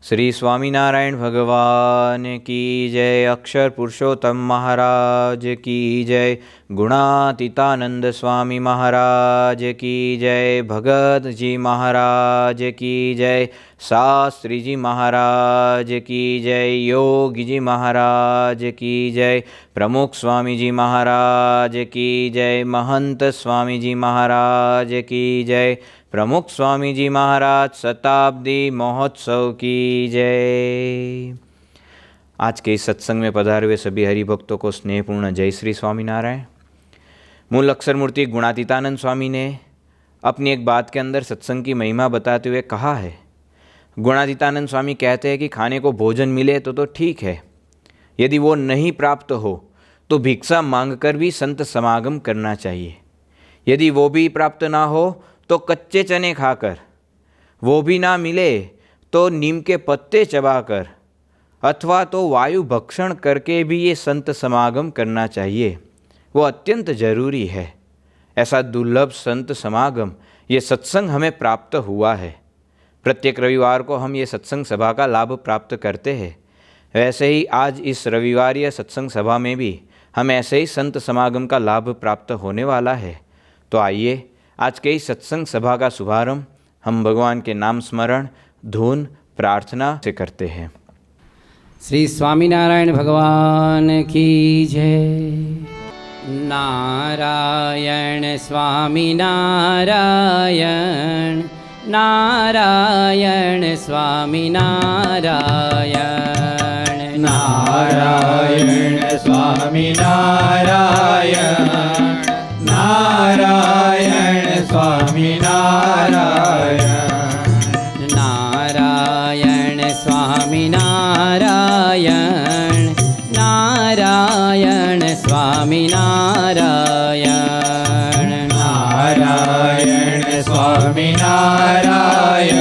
श्री स्वामीनारायण भगवान की जय। अक्षर पुरुषोत्तम महाराज की जय। गुणातीतानंद स्वामी महाराज की जय। भगत जी महाराज की जय। शास्त्री जी महाराज की जय। योगी जी महाराज की जय। प्रमुख स्वामी जी महाराज की जय। महंत स्वामी जी महाराज की जय। प्रमुख स्वामी जी महाराज शताब्दी महोत्सव की जय। आज के इस सत्संग में पधारे हुए सभी हरिभक्तों को स्नेहपूर्ण जय श्री स्वामीनारायण। मूल अक्षर मूर्ति गुणातीतानंद स्वामी ने अपनी एक बात के अंदर सत्संग की महिमा बताते हुए कहा है। गुणातीतानंद स्वामी कहते हैं कि खाने को भोजन मिले तो ठीक है, यदि वो नहीं प्राप्त हो तो भिक्षा मांगकर भी संत समागम करना चाहिए। यदि वो भी प्राप्त ना हो तो कच्चे चने खाकर, वो भी ना मिले तो नीम के पत्ते चबाकर, अथवा तो वायु भक्षण करके भी ये संत समागम करना चाहिए। वो अत्यंत जरूरी है। ऐसा दुर्लभ संत समागम, ये सत्संग हमें प्राप्त हुआ है। प्रत्येक रविवार को हम ये सत्संग सभा का लाभ प्राप्त करते हैं। वैसे ही आज इस रविवारीय सत्संग सभा में भी हम ऐसे ही संत समागम का लाभ प्राप्त होने वाला है। तो आइए आज के इस सत्संग सभा का शुभारंभ हम भगवान के नाम स्मरण, धून, प्रार्थना से करते हैं। श्री स्वामीनारायण भगवान की जय। नारायण स्वामी नारायण, नारायण स्वामी नारायण, नारायण स्वामी नारायण, नारायण स्वामी नारायण, नारायण स्वामी नारायण, नारायण स्वामी नारायण, नारायण स्वामी नारायण,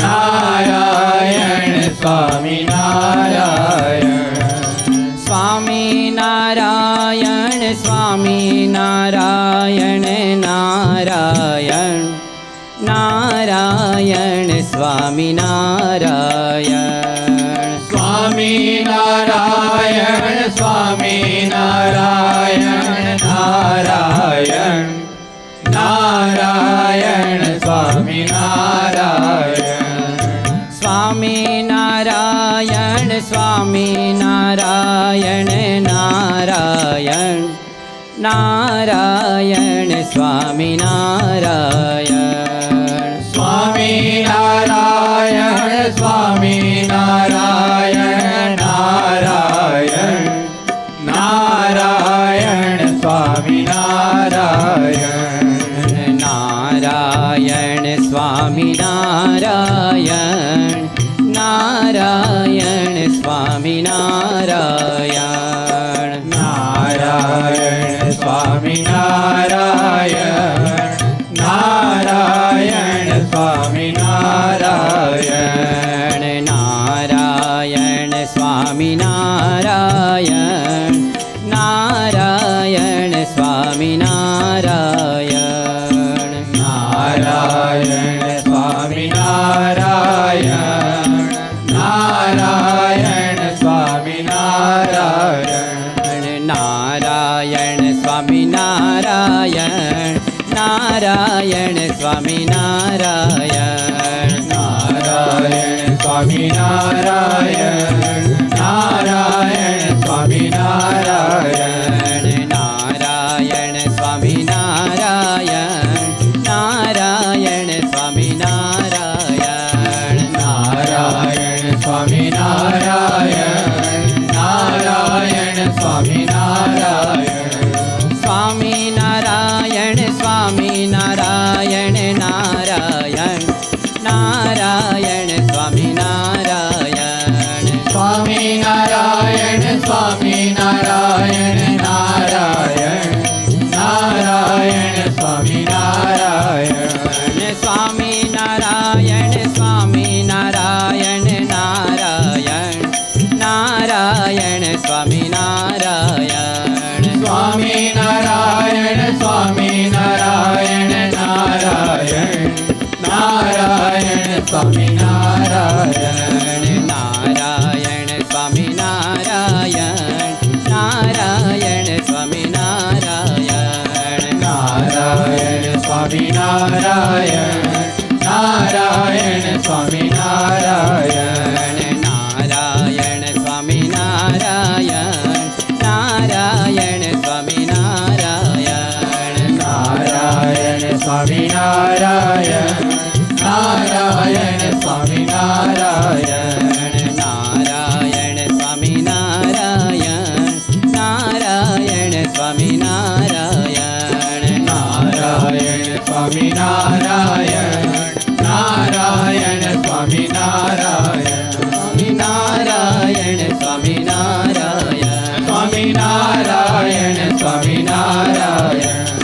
नारायण स्वामी नारायण, स्वामी नारायण स्वामी नारायण, नारायण नारायण स्वामी नारायण, स्वामी नारायण स्वामी नारायण, नारायण नारायण स्वामी नारायण, स्वामी नारायण स्वामी नारायण, नारायण नारायण स्वामी नारायण, स्वामी नारायण स्वामी नारायण, नारायण नारायण स्वामी नारायण, नारायण स्वामी नारायण, नारायण स्वामी नारायण, नारायण स्वामी नारायण, नारायण स्वामी नारायण, नारायण स्वामी नारायण, नारायण स्वामी नारायण, नारायण स्वामी नारायण, नारायण स्वामी नारायण, नारायण स्वामी नारायण, नारायण स्वामी नारायण, नारायण स्वामी नारायण, नारायण स्वामी नारायण, नारायण स्वामी नारायण, नारायण स्वामी नारायण, नारायण स्वामी नारायण, नारायण स्वामी नारायण, स्वामी नारायण स्वामी नारायण, नारायण नारायण स्वामी नारायण, स्वामी नारायण स्वामी नारायण, नारायण नारायण स्वामी नारायण, स्वामी नारायण स्वामी नारायण, नारायण नारायण नारायण स्वामी नारायण नारायण स्वामी नारायण नारायण स्वामी नारायण नारायण स्वामी नारायण स्वामी नारायण स्वामी नारायण स्वामी नारायण स्वामी नारायण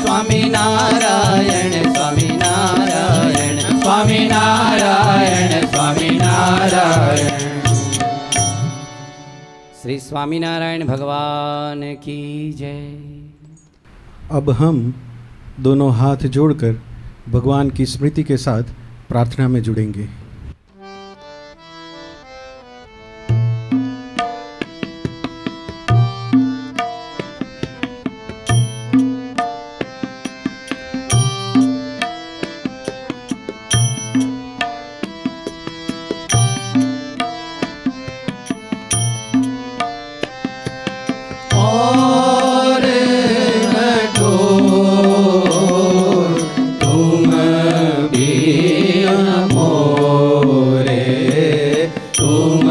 स्वामी नारायण स्वामी नारायण स्वामी नारायण स्वामी नारायण। श्री स्वामीनारायण भगवान की जय। अब हम दोनों हाथ जोड़कर भगवान की स्मृति के साथ प्रार्थना में जुड़ेंगे। और तुम भी मोरे, तुम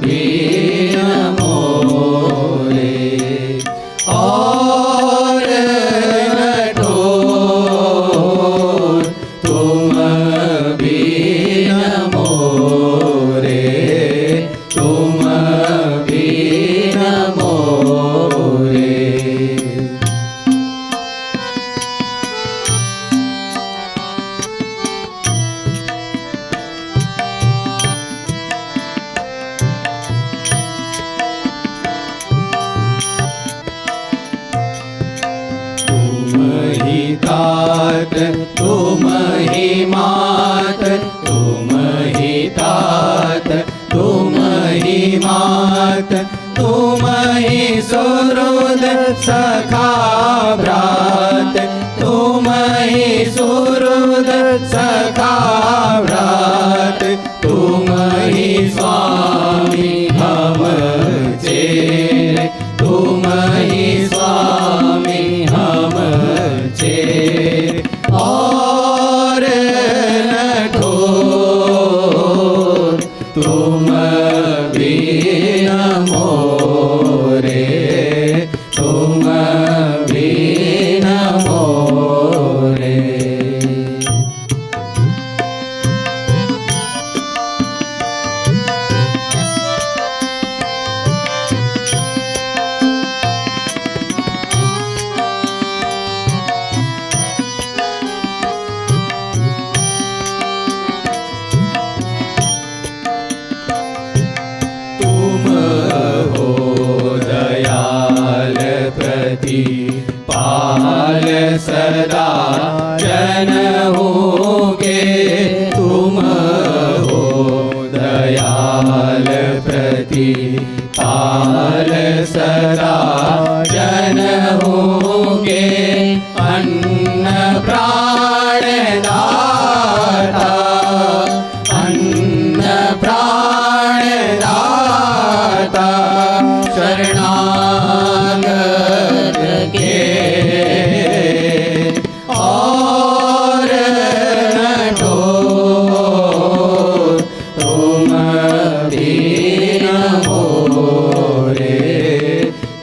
भी मोरे, और तुम भी मोरे, तुम भी मोरे। तुम ही तात, तुम ही मात, तुम ही तात, तुम ही मात, तुम ही सुहृद सखा भ्रात, तुम ही सुहृद सखा भ्रात, तुम ही स्वामी हम चेरे, तुम ही स्वामी हम चेरे। और नठोर तुम भी मोरे, तुम भी मोरे। तुम हो दयाल प्रतिपाल सदा जन होगे, तुम हो दयाल प्रतिपाल सदा जन होगे। अन्न प्राण दाता, अन्न प्राण दाता, शरणागत के और नठोर तुम भी मोरे,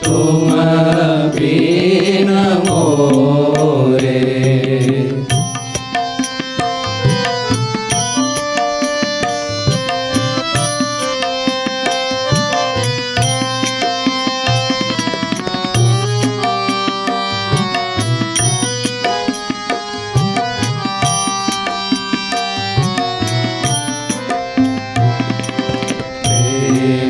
तुम भी मोरे।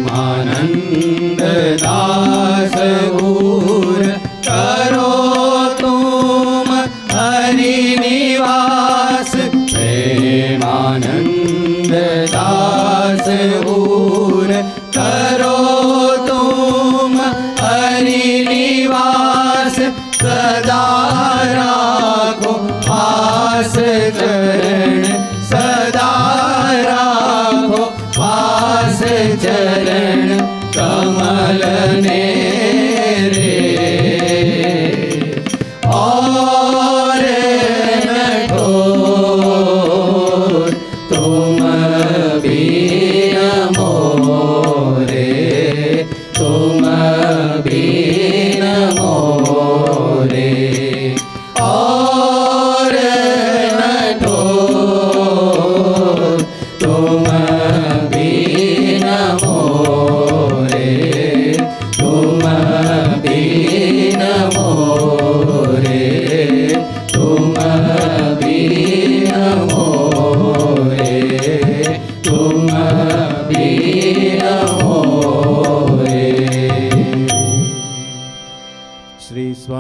प्रेमानंद दास गुर करो तुम हरि निवास, प्रेमानंद दास गुर करो तुम हरि निवास। सदा राखो पास चरण, सदा राखो पास चरण कमल ने रे। और नठोर तुम भी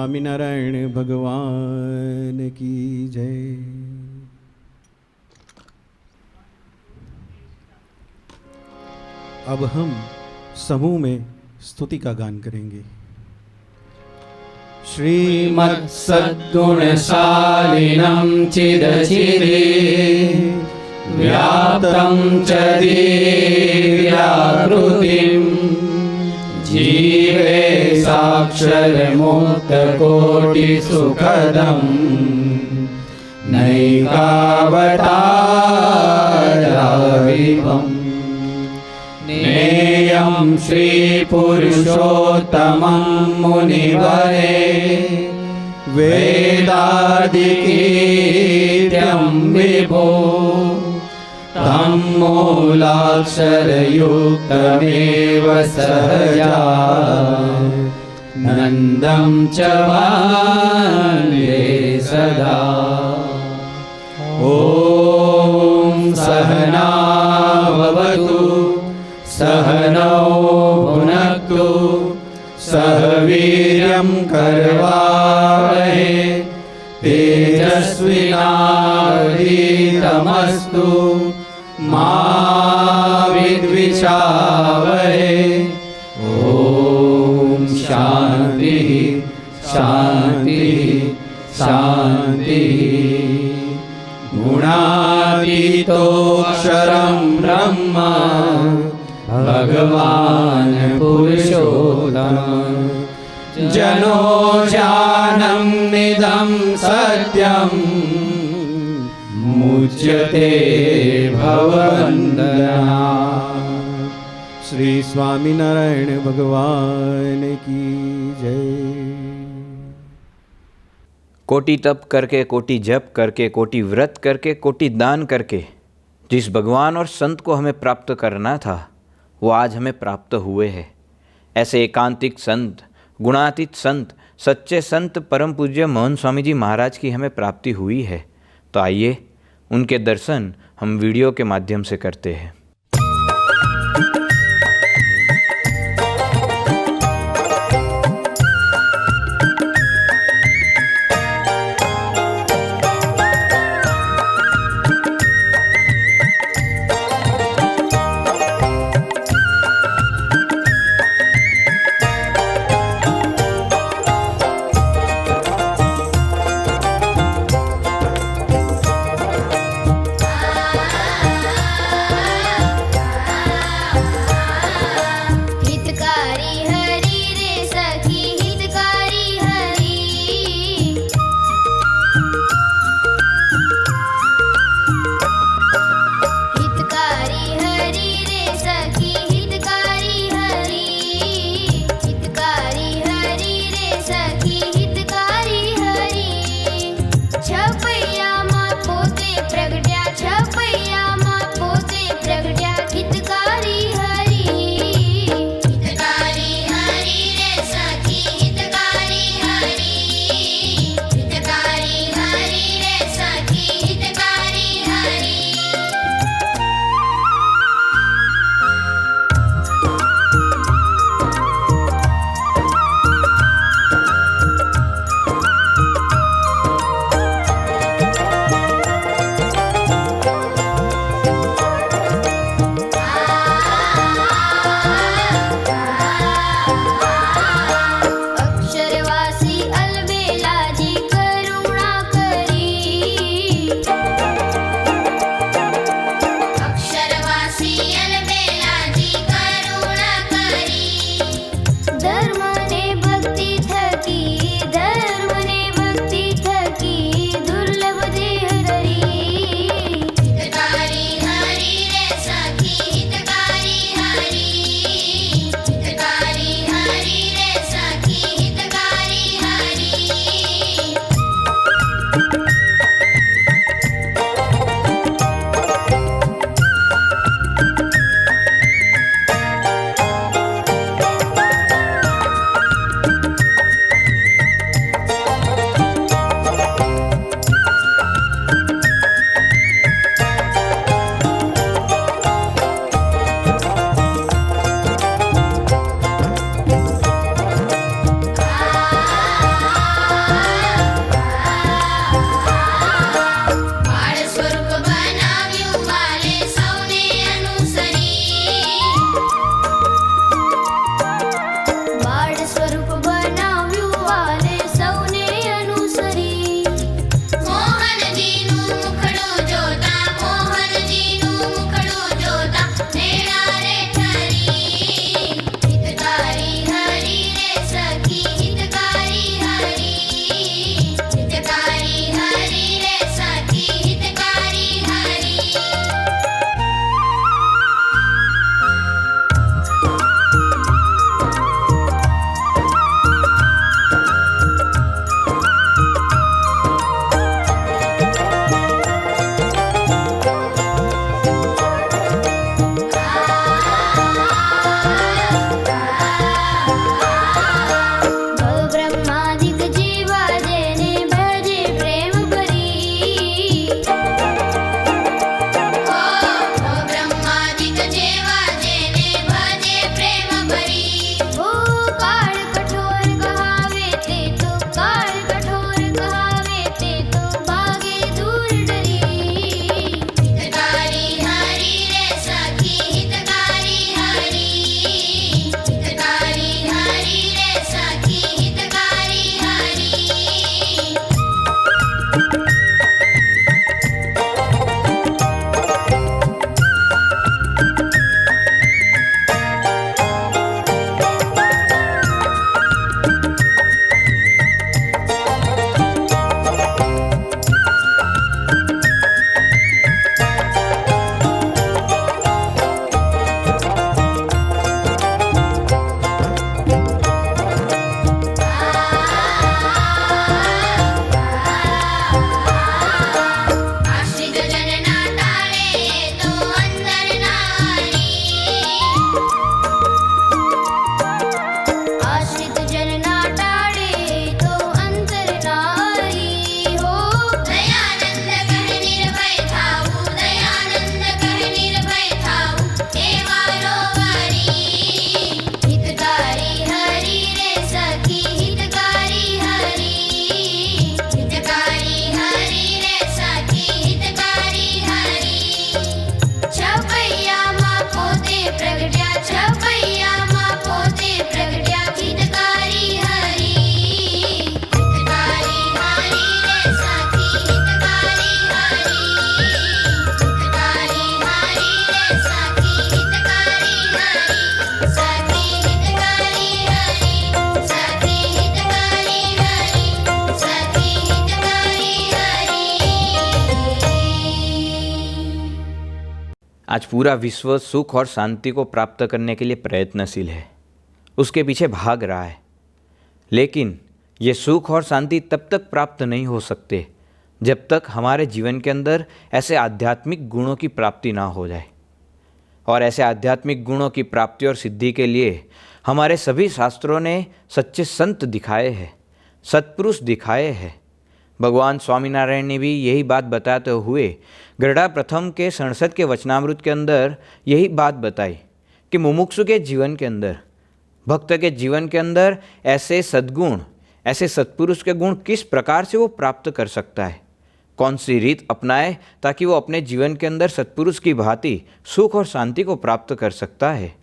स्वामीनारायण भगवान की जय। अब हम समूह में स्तुति का गान करेंगे। श्रीमत्सद्गुणशालिनं चिदचिरे व्याप्तं च दिव्याकृतिं जीवे साक्षरमुक्तकोटिसुखदं नैकावताराविभम् नेयं श्रीपुरुषोत्तमं मुनिवरे वेदादिकीर्त्यं विभो तं मूलाक्षरयुक्तमेव सहजा नन्दं च वन्दे सदा। ॐ सहना भवतु सहनौ भुनक्तु सह वीर्यं करवावहै तेजस्विनावधीतमस्तु मा विद्विषावहै। ॐ शान्तिः शान्तिः शान्तिः। गुणातीतोऽक्षरं ब्रह्म भगवान् पुरुषोत्तम जनो जानन् निदं सत्यं मुच्यते भववन्दना। श्री स्वामीनारायण भगवान की जय। कोटि तप करके, कोटि जप करके, कोटि व्रत करके, कोटि दान करके जिस भगवान और संत को हमें प्राप्त करना था वो आज हमें प्राप्त हुए हैं। ऐसे एकांतिक संत, गुणातीत संत, सच्चे संत परम पूज्य मोहन स्वामी जी महाराज की हमें प्राप्ति हुई है। तो आइए उनके दर्शन हम वीडियो के माध्यम से करते हैं। आज पूरा विश्व सुख और शांति को प्राप्त करने के लिए प्रयत्नशील है, उसके पीछे भाग रहा है। लेकिन ये सुख और शांति तब तक प्राप्त नहीं हो सकते जब तक हमारे जीवन के अंदर ऐसे आध्यात्मिक गुणों की प्राप्ति ना हो जाए। और ऐसे आध्यात्मिक गुणों की प्राप्ति और सिद्धि के लिए हमारे सभी शास्त्रों ने सच्चे संत दिखाए हैं, सत्पुरुष दिखाए हैं। भगवान स्वामीनारायण ने भी यही बात बताते हुए गरुड़ा प्रथम के 67 के वचनामृत के अंदर यही बात बताई कि मुमुक्षु के जीवन के अंदर, भक्त के जीवन के अंदर ऐसे सद्गुण, ऐसे सत्पुरुष के गुण किस प्रकार से वो प्राप्त कर सकता है, कौन सी रीत अपनाए ताकि वो अपने जीवन के अंदर सत्पुरुष की भांति सुख और शांति को प्राप्त कर सकता है।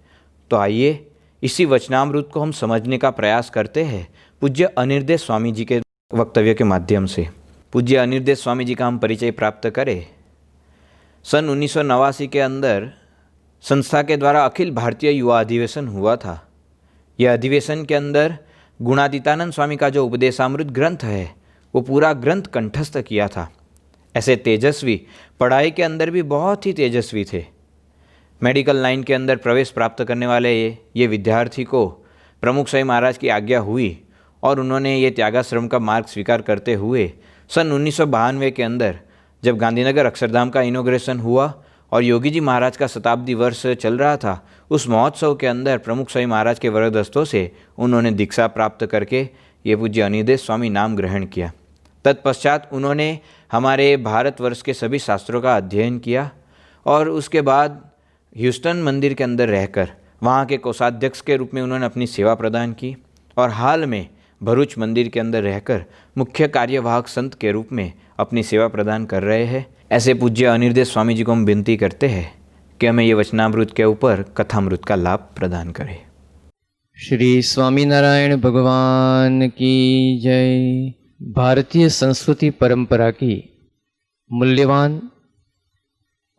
तो आइए इसी वचनामृत को हम समझने का प्रयास करते हैं पूज्य अनिर्देश स्वामी जी के वक्तव्य के माध्यम से। पूज्य अनिर्देश स्वामी जी का हम परिचय प्राप्त करें। सन 1989 के अंदर संस्था के द्वारा अखिल भारतीय युवा अधिवेशन हुआ था। यह अधिवेशन के अंदर गुणातीतानंद स्वामी का जो उपदेशामृत ग्रंथ है वो पूरा ग्रंथ कंठस्थ किया था। ऐसे तेजस्वी, पढ़ाई के अंदर भी बहुत ही तेजस्वी थे। मेडिकल लाइन के अंदर प्रवेश प्राप्त करने वाले ये विद्यार्थी को प्रमुख स्वामी महाराज की आज्ञा हुई और उन्होंने ये त्यागाश्रम का मार्ग स्वीकार करते हुए सन 1992 के अंदर जब गांधीनगर अक्षरधाम का इनॉग्रेशन हुआ और योगी जी महाराज का शताब्दी वर्ष चल रहा था, उस महोत्सव के अंदर प्रमुख स्वामी महाराज के वरदहस्तों से उन्होंने दीक्षा प्राप्त करके ये पूज्य अनिर्देश स्वामी नाम ग्रहण किया। तत्पश्चात उन्होंने हमारे भारतवर्ष के सभी शास्त्रों का अध्ययन किया और उसके बाद ह्यूस्टन मंदिर के अंदर रहकर वहाँ के कोषाध्यक्ष के रूप में उन्होंने अपनी सेवा प्रदान की और हाल में भरूच मंदिर के अंदर रहकर मुख्य कार्यवाहक संत के रूप में अपनी सेवा प्रदान कर रहे हैं। ऐसे पूज्य अनिर्देश स्वामी जी को हम विनती करते हैं कि हमें ये वचनामृत के ऊपर कथामृत का लाभ प्रदान करें। श्री स्वामीनारायण भगवान की जय। भारतीय संस्कृति परंपरा की मूल्यवान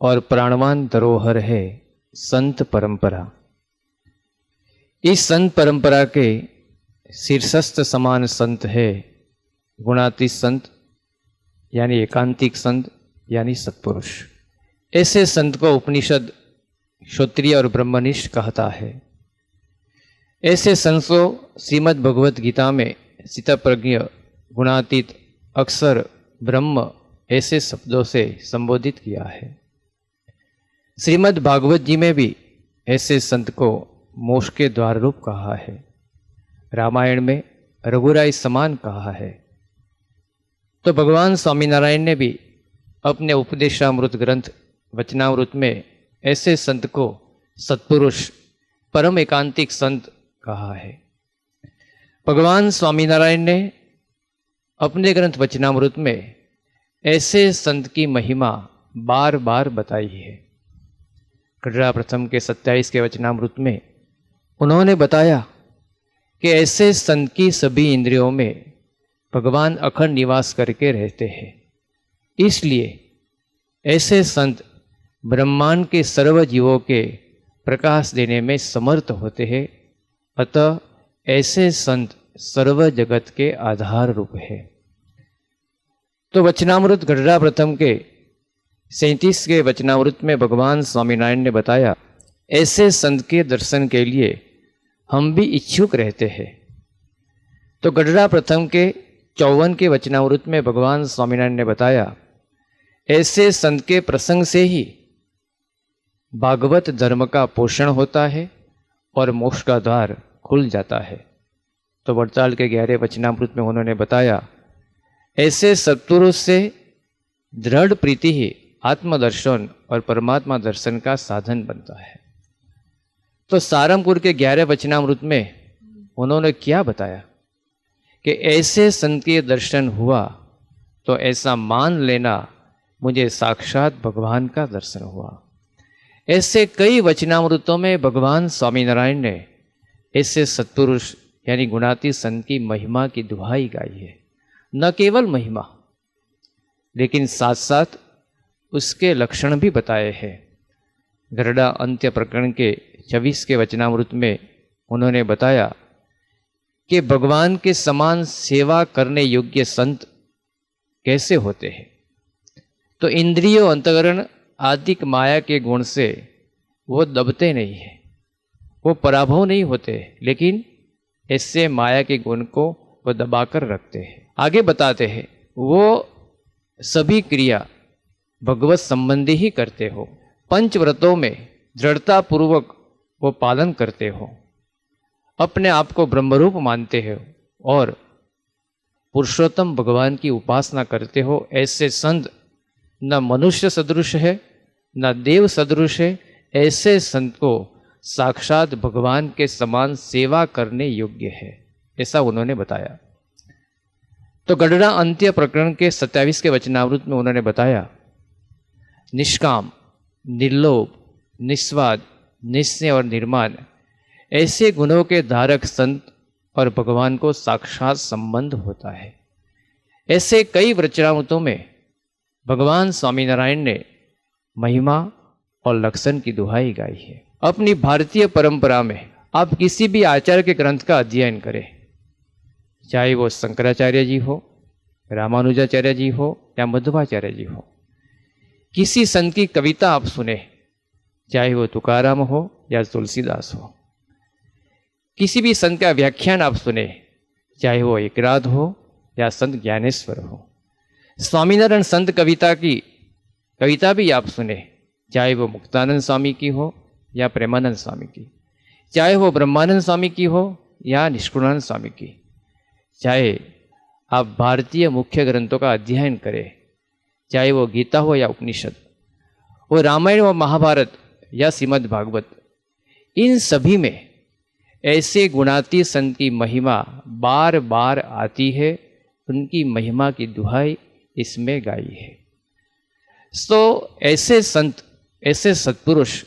और प्राणवान धरोहर है संत परंपरा। इस संत परंपरा के शीर्षस्थ समान संत है गुणातीत संत यानी एकांतिक संत यानी सत्पुरुष। ऐसे संत को उपनिषद श्रोत्रिय और ब्रह्मनिष्ठ कहता है। ऐसे संत को श्रीमद् भगवत गीता में स्थितप्रज्ञ, गुणातीत, अक्षर, ब्रह्म ऐसे शब्दों से संबोधित किया है। श्रीमद् भागवत जी में भी ऐसे संत को मोक्ष के द्वार रूप कहा है। रामायण में रघुराई समान कहा है। तो भगवान स्वामीनारायण ने भी अपने उपदेशामृत ग्रंथ वचनामृत में ऐसे संत को सत्पुरुष, परम एकांतिक संत कहा है। भगवान स्वामीनारायण ने अपने ग्रंथ वचनामृत में ऐसे संत की महिमा बार बार बताई है। गरुड़ा प्रथम के 27 के वचनामृत में उन्होंने बताया कि ऐसे संत की सभी इंद्रियों में भगवान अखंड निवास करके रहते हैं। इसलिए ऐसे संत ब्रह्मांड के सर्व जीवों के प्रकाश देने में समर्थ होते हैं। अतः ऐसे संत सर्व जगत के आधार रूप है। तो वचनामृत गरुड़ा प्रथम के 37 के वचनामृत में भगवान स्वामीनारायण ने बताया ऐसे संत के दर्शन के लिए हम भी इच्छुक रहते हैं। तो गरुड़ा प्रथम के 54 के वचनामृत में भगवान स्वामीनारायण ने बताया ऐसे संत के प्रसंग से ही भागवत धर्म का पोषण होता है और मोक्ष का द्वार खुल जाता है। तो वड़ताल के 11 वचनामृत में उन्होंने बताया ऐसे सत्पुरुष से दृढ़ प्रीति ही आत्मदर्शन और परमात्मा दर्शन का साधन बनता है। तो सारंगपुर के 11 वचनामृत में उन्होंने क्या बताया कि ऐसे संत के दर्शन हुआ तो ऐसा मान लेना मुझे साक्षात भगवान का दर्शन हुआ। ऐसे कई वचनामृतों में भगवान स्वामीनारायण ने ऐसे सत्पुरुष यानी गुणातीत संत की महिमा की दुहाई गाई है। न केवल महिमा लेकिन साथ साथ उसके लक्षण भी बताए हैं। गरुड़ा अंत्य प्रकरण के 26 के वचनामृत में उन्होंने बताया कि भगवान के समान सेवा करने योग्य संत कैसे होते हैं। तो इंद्रियों, अंतकरण आदिक माया के गुण से वो दबते नहीं हैं, वो पराभव नहीं होते, लेकिन इससे माया के गुण को वो दबाकर रखते हैं। आगे बताते हैं, वो सभी क्रिया भगवत संबंधी ही करते हो, पंचव्रतों में दृढ़ता पूर्वक वो पालन करते हो, अपने आप को ब्रह्मरूप मानते हो और पुरुषोत्तम भगवान की उपासना करते हो। ऐसे संत न मनुष्य सदृश है न देव सदृश है, ऐसे संत को साक्षात भगवान के समान सेवा करने योग्य है, ऐसा उन्होंने बताया। तो गढ़ड़ा अंत्य प्रकरण के 27 के वचनामृत में उन्होंने बताया, निष्काम, निर्लोभ, निस्वाद, निस्नेह और निर्माण, ऐसे गुणों के धारक संत और भगवान को साक्षात संबंध होता है। ऐसे कई वचनामृतों में भगवान स्वामीनारायण ने महिमा और लक्षण की दुहाई गाई है। अपनी भारतीय परंपरा में आप किसी भी आचार्य के ग्रंथ का अध्ययन करें, चाहे वो शंकराचार्य जी हो, रामानुजाचार्य जी हो या मध्वाचार्य जी हो, किसी संत की कविता आप सुने, चाहे वो तुकाराम हो या तुलसीदास हो, किसी भी संत का व्याख्यान आप सुने, चाहे वो एकराध हो या संत ज्ञानेश्वर हो, स्वामीनारायण संत कविता की कविता भी आप सुने, चाहे वो मुक्तानंद स्वामी की हो या प्रेमानंद स्वामी की, चाहे वो ब्रह्मानंद स्वामी की हो या निष्कुलानंद स्वामी की, चाहे आप भारतीय मुख्य ग्रंथों का अध्ययन करें, चाहे वो गीता हो या उपनिषद, वो रामायण व महाभारत या श्रीमद् भागवत, इन सभी में ऐसे गुणातीत संत की महिमा बार बार आती है, उनकी महिमा की दुहाई इसमें गाई है। तो ऐसे संत, ऐसे सत्पुरुष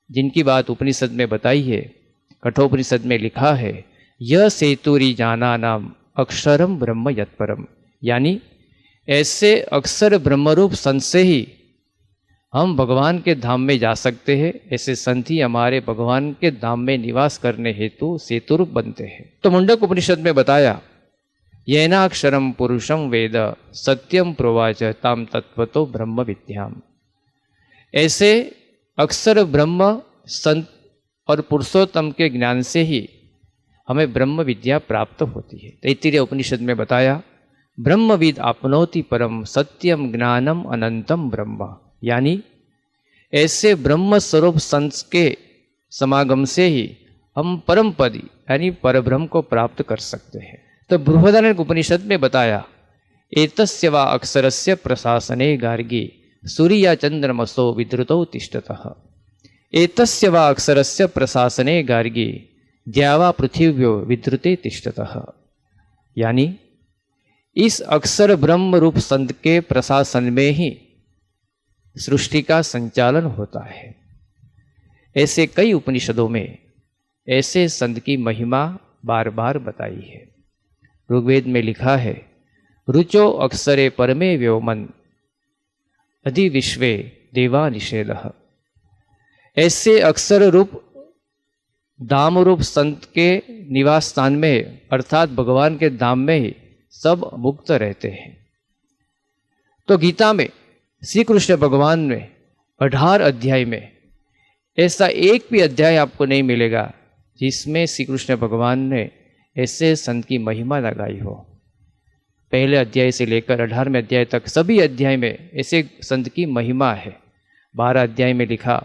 जिनकी बात उपनिषद में बताई है, कठोपनिषद में लिखा है, यह सेतुरी जाना नाम अक्षरम ब्रह्म यत्परम, यानी ऐसे अक्षर ब्रह्मरूप संत से ही हम भगवान के धाम में जा सकते हैं। ऐसे संत ही हमारे भगवान के धाम में निवास करने हेतु सेतुरूप बनते हैं। तो मुंडक उपनिषद में बताया, येनाक्षरम पुरुषम वेद सत्यम प्रोवाच ताम तत्वतो ब्रह्म विद्याम, ऐसे अक्षर ब्रह्म संत और पुरुषोत्तम के ज्ञान से ही हमें ब्रह्म विद्या प्राप्त होती है। तैत्तिरीय उपनिषद में बताया, ब्रह्मविद आपनोति परम सत्यम ज्ञानम अनंतम ब्रह्म, यानी ऐसे ब्रह्म स्वरूप संत के समागम से ही हम परम पद यानी परब्रह्म को प्राप्त कर सकते हैं। तो बृहदारण्यक उपनिषद में बताया, एतस्य वा अक्षरस्य प्रशासने गार्गी सूर्या चंद्रमसो विद्रुतौ तिष्ठतः, एतस्य वा अक्षरस्य प्रशासने गार्गी द्यावा पृथिव्यो विद्रुते तिष्ठतः, यानी इस अक्षर ब्रह्म रूप संत के प्रशासन में ही सृष्टि का संचालन होता है। ऐसे कई उपनिषदों में ऐसे संत की महिमा बार बार बताई है। ऋग्वेद में लिखा है, रुचो अक्षरे परमे व्योमन अधि विश्वे देवा निषेधः, ऐसे अक्षर रूप धाम रूप संत के निवास स्थान में अर्थात भगवान के धाम में ही सब मुक्त रहते हैं। तो गीता में श्री कृष्ण भगवान ने 18 अध्याय में ऐसा एक भी अध्याय आपको नहीं मिलेगा जिसमें श्री कृष्ण भगवान ने ऐसे संत की महिमा लगाई हो। पहले अध्याय से लेकर 18वें अध्याय तक सभी अध्याय में ऐसे संत की महिमा है। 12 अध्याय में लिखा,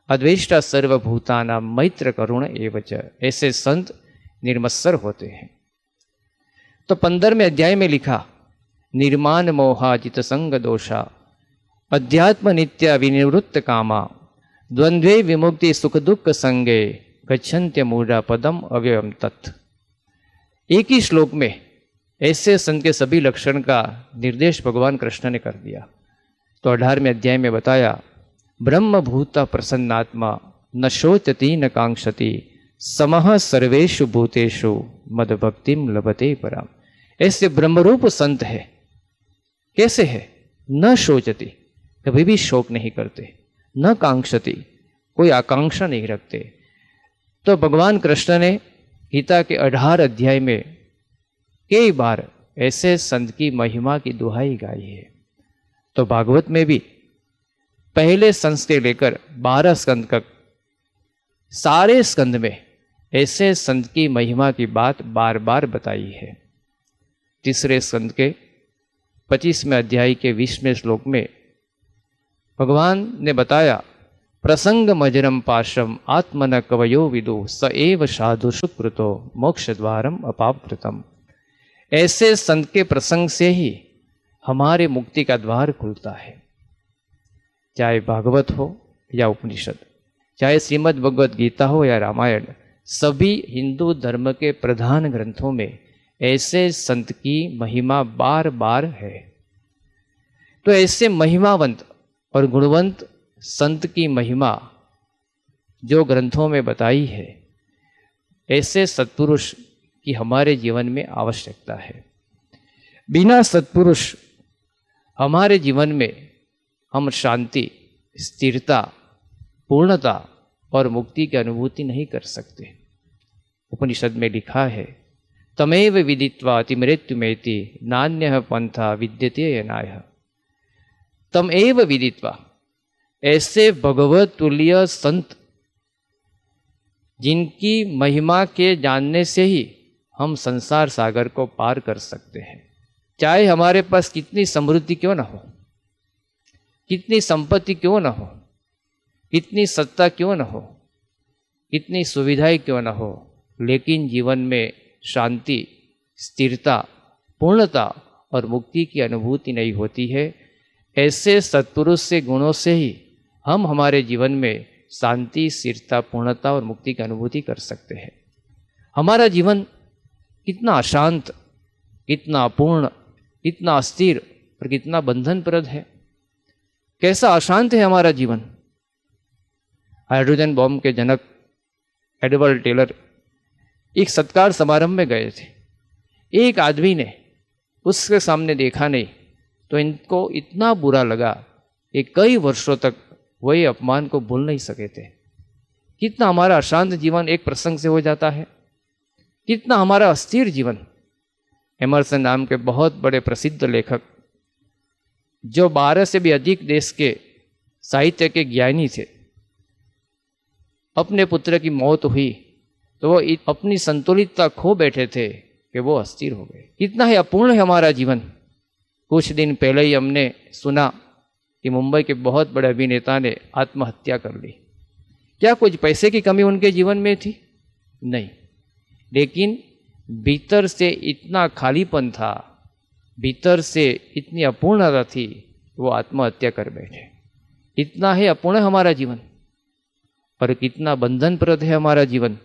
अद्वेष्टा सर्वभूतानां मैत्र करुण एवच, ऐसे संत निर्मत्सर होते हैं। तो 15वें अध्याय में लिखा, निर्माण मोहाजित संग दोषा अध्यात्म नित्य विनिवृत्त कामा द्वंद्वे विमुक्ति सुख दुख संगे गच्छन्त्य मूढ़ा पदम अव्ययम तत्। एक ही श्लोक में ऐसे संत के सभी लक्षण का निर्देश भगवान कृष्ण ने कर दिया। तो 18वें अध्याय में बताया, ब्रह्मभूत प्रसन्नात्मा न शोचति न कांक्षति समः सर्वेषु भूतेषु मदभक्तिम लभते पराम। ऐसे ब्रह्मरूप संत है। कैसे है? न शोचति, कभी भी शोक नहीं करते, न कांक्षति, कोई आकांक्षा नहीं रखते। तो भगवान कृष्ण ने गीता के 18 अध्याय में कई बार ऐसे संत की महिमा की दुहाई गाई है। तो भागवत में भी पहले स्कंद से लेकर 12 स्कंद तक सारे स्कंद में ऐसे संत की महिमा की बात बार बार बताई है। तीसरे स्कंद के 25वें अध्याय के 20वें श्लोक में भगवान ने बताया, प्रसंग मजरम पाशम आत्मन कवयो विदु स एव साधु सुकृतो मोक्ष द्वारम अपावृतम। ऐसे संत के प्रसंग से ही हमारे मुक्ति का द्वार खुलता है। चाहे भागवत हो या उपनिषद, चाहे श्रीमद् भगवद गीता हो या रामायण, सभी हिंदू धर्म के प्रधान ग्रंथों में ऐसे संत की महिमा बार बार है। तो ऐसे महिमावंत और गुणवंत संत की महिमा जो ग्रंथों में बताई है, ऐसे सत्पुरुष की हमारे जीवन में आवश्यकता है। बिना सत्पुरुष हमारे जीवन में हम शांति, स्थिरता, पूर्णता और मुक्ति की अनुभूति नहीं कर सकते। उपनिषद में लिखा है, तमेव विदित्वा अतिमृत्युमेति नान्यः पंथा विद्यते यनायः। तमेव विदित्वा, ऐसे भगवत तुल्य संत जिनकी महिमा के जानने से ही हम संसार सागर को पार कर सकते हैं। चाहे हमारे पास कितनी समृद्धि क्यों ना हो, कितनी संपत्ति क्यों ना हो, कितनी सत्ता क्यों ना हो, कितनी सुविधाएं क्यों ना हो, लेकिन जीवन में शांति, स्थिरता, पूर्णता और मुक्ति की अनुभूति नहीं होती है। ऐसे सत्पुरुष से गुणों से ही हम हमारे जीवन में शांति, स्थिरता, पूर्णता और मुक्ति की अनुभूति कर सकते हैं। हमारा जीवन कितना अशांत, कितना अपूर्ण, कितना अस्थिर और कितना बंधनप्रद है। कैसा अशांत है हमारा जीवन। हाइड्रोजन बॉम्ब के जनक एडवर्ड टेलर एक सत्कार समारंभ में गए थे। एक आदमी ने उसके सामने देखा नहीं तो इनको इतना बुरा लगा कि कई वर्षों तक वही अपमान को भूल नहीं सके थे। कितना हमारा अशांत जीवन एक प्रसंग से हो जाता है, कितना हमारा अस्थिर जीवन। एमर्सन नाम के बहुत बड़े प्रसिद्ध लेखक, जो 12 से भी अधिक देश के साहित्य के ज्ञानी थे, अपने पुत्र की मौत हुई तो वो अपनी संतुलितता खो बैठे थे कि वो अस्थिर हो गए। कितना ही अपूर्ण है हमारा जीवन। कुछ दिन पहले ही हमने सुना कि मुंबई के बहुत बड़े अभिनेता ने आत्महत्या कर ली। क्या कुछ पैसे की कमी उनके जीवन में थी? नहीं, लेकिन भीतर से इतना खालीपन था, भीतर से इतनी अपूर्णता थी, वो आत्महत्या कर बैठे। इतना है अपूर्ण हमारा जीवन, पर कितना बंधनप्रद है हमारा जीवन।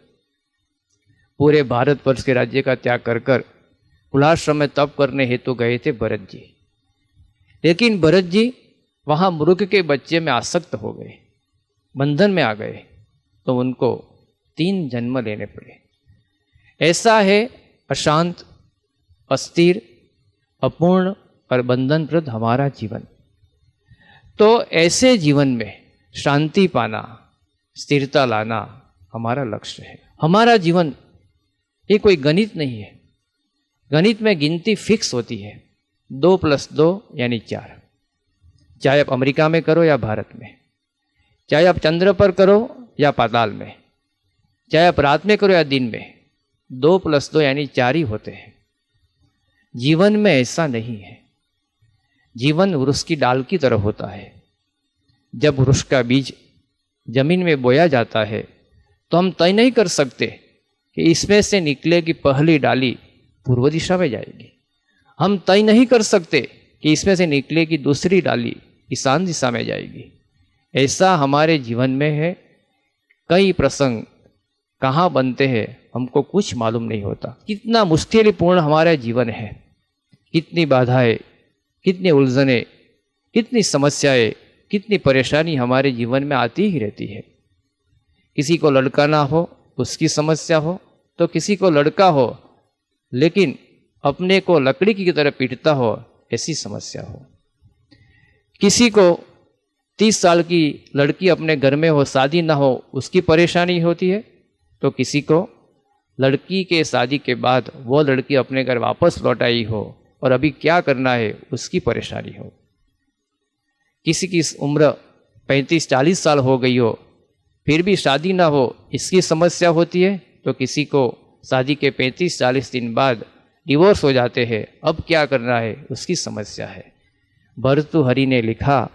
पूरे भारतवर्ष के राज्य का त्याग कर कर कुलाश्रम में तप करने हेतु गए थे भरत जी, लेकिन भरत जी वहाँ मृग के बच्चे में आसक्त हो गए, बंधन में आ गए, तो उनको 3 जन्म लेने पड़े। ऐसा है अशांत, अस्थिर, अपूर्ण और बंधनप्रद हमारा जीवन। तो ऐसे जीवन में शांति पाना, स्थिरता लाना हमारा लक्ष्य है। हमारा जीवन ये कोई गणित नहीं है। गणित में गिनती फिक्स होती है, 2 + 2 यानी 4। चाहे आप अमेरिका में करो या भारत में, चाहे आप चंद्र पर करो या पाताल में, चाहे आप रात में करो या दिन में, 2 + 2 यानी 4 ही होते हैं। जीवन में ऐसा नहीं है। जीवन वृक्ष की डाल की तरह होता है। जब वृक्ष का बीज जमीन में बोया जाता है तो हम तय नहीं कर सकते कि इसमें से निकलेगी पहली डाली पूर्व दिशा में जाएगी। हम तय नहीं कर सकते कि इसमें से निकलेगी दूसरी डाली ईशान दिशा में जाएगी। ऐसा हमारे जीवन में है। कई प्रसंग कहाँ बनते हैं हमको कुछ मालूम नहीं होता। कितना मुश्किलपूर्ण हमारा जीवन है, कितनी बाधाएं, कितनी उलझनें, कितनी समस्याएं, कितनी परेशानी हमारे जीवन में आती ही रहती है। किसी को लड़का ना हो उसकी समस्या हो, तो किसी को लड़का हो लेकिन अपने को लकड़ी की तरह पीटता हो, ऐसी समस्या हो। किसी को 30 साल की लड़की अपने घर में हो, शादी ना हो, उसकी परेशानी होती है। तो किसी को लड़की के शादी के बाद वो लड़की अपने घर वापस लौट आई हो और अभी क्या करना है उसकी परेशानी हो। किसी की उम्र 35-40 साल हो गई हो फिर भी शादी ना हो, इसकी समस्या होती है। तो किसी को शादी के 35-40 दिन बाद डिवोर्स हो जाते हैं, अब क्या करना है उसकी समस्या है। भर्तृहरि ने लिखा,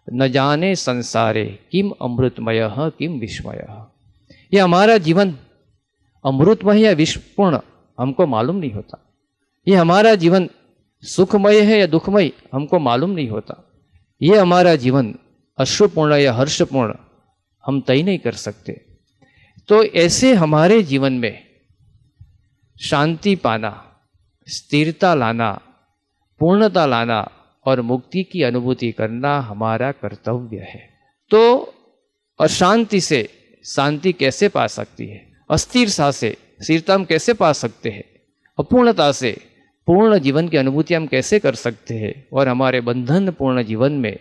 न जाने संसारे किम अमृतमय किम विस्मय। ये हमारा जीवन अमृतमय या विषपूर्ण हमको मालूम नहीं होता। ये हमारा जीवन सुखमय है या दुखमय हमको मालूम नहीं होता। ये हमारा जीवन अश्रुपूर्ण या हर्षपूर्ण हम तय नहीं कर सकते। तो ऐसे हमारे जीवन में शांति पाना, स्थिरता लाना, पूर्णता लाना और मुक्ति की अनुभूति करना हमारा कर्तव्य है। तो अशांति से शांति कैसे पा सकती है, अस्थिरता से स्थिरता हम कैसे पा सकते हैं, अपूर्णता से पूर्ण जीवन की अनुभूति हम कैसे कर सकते हैं, और हमारे बंधन पूर्ण जीवन में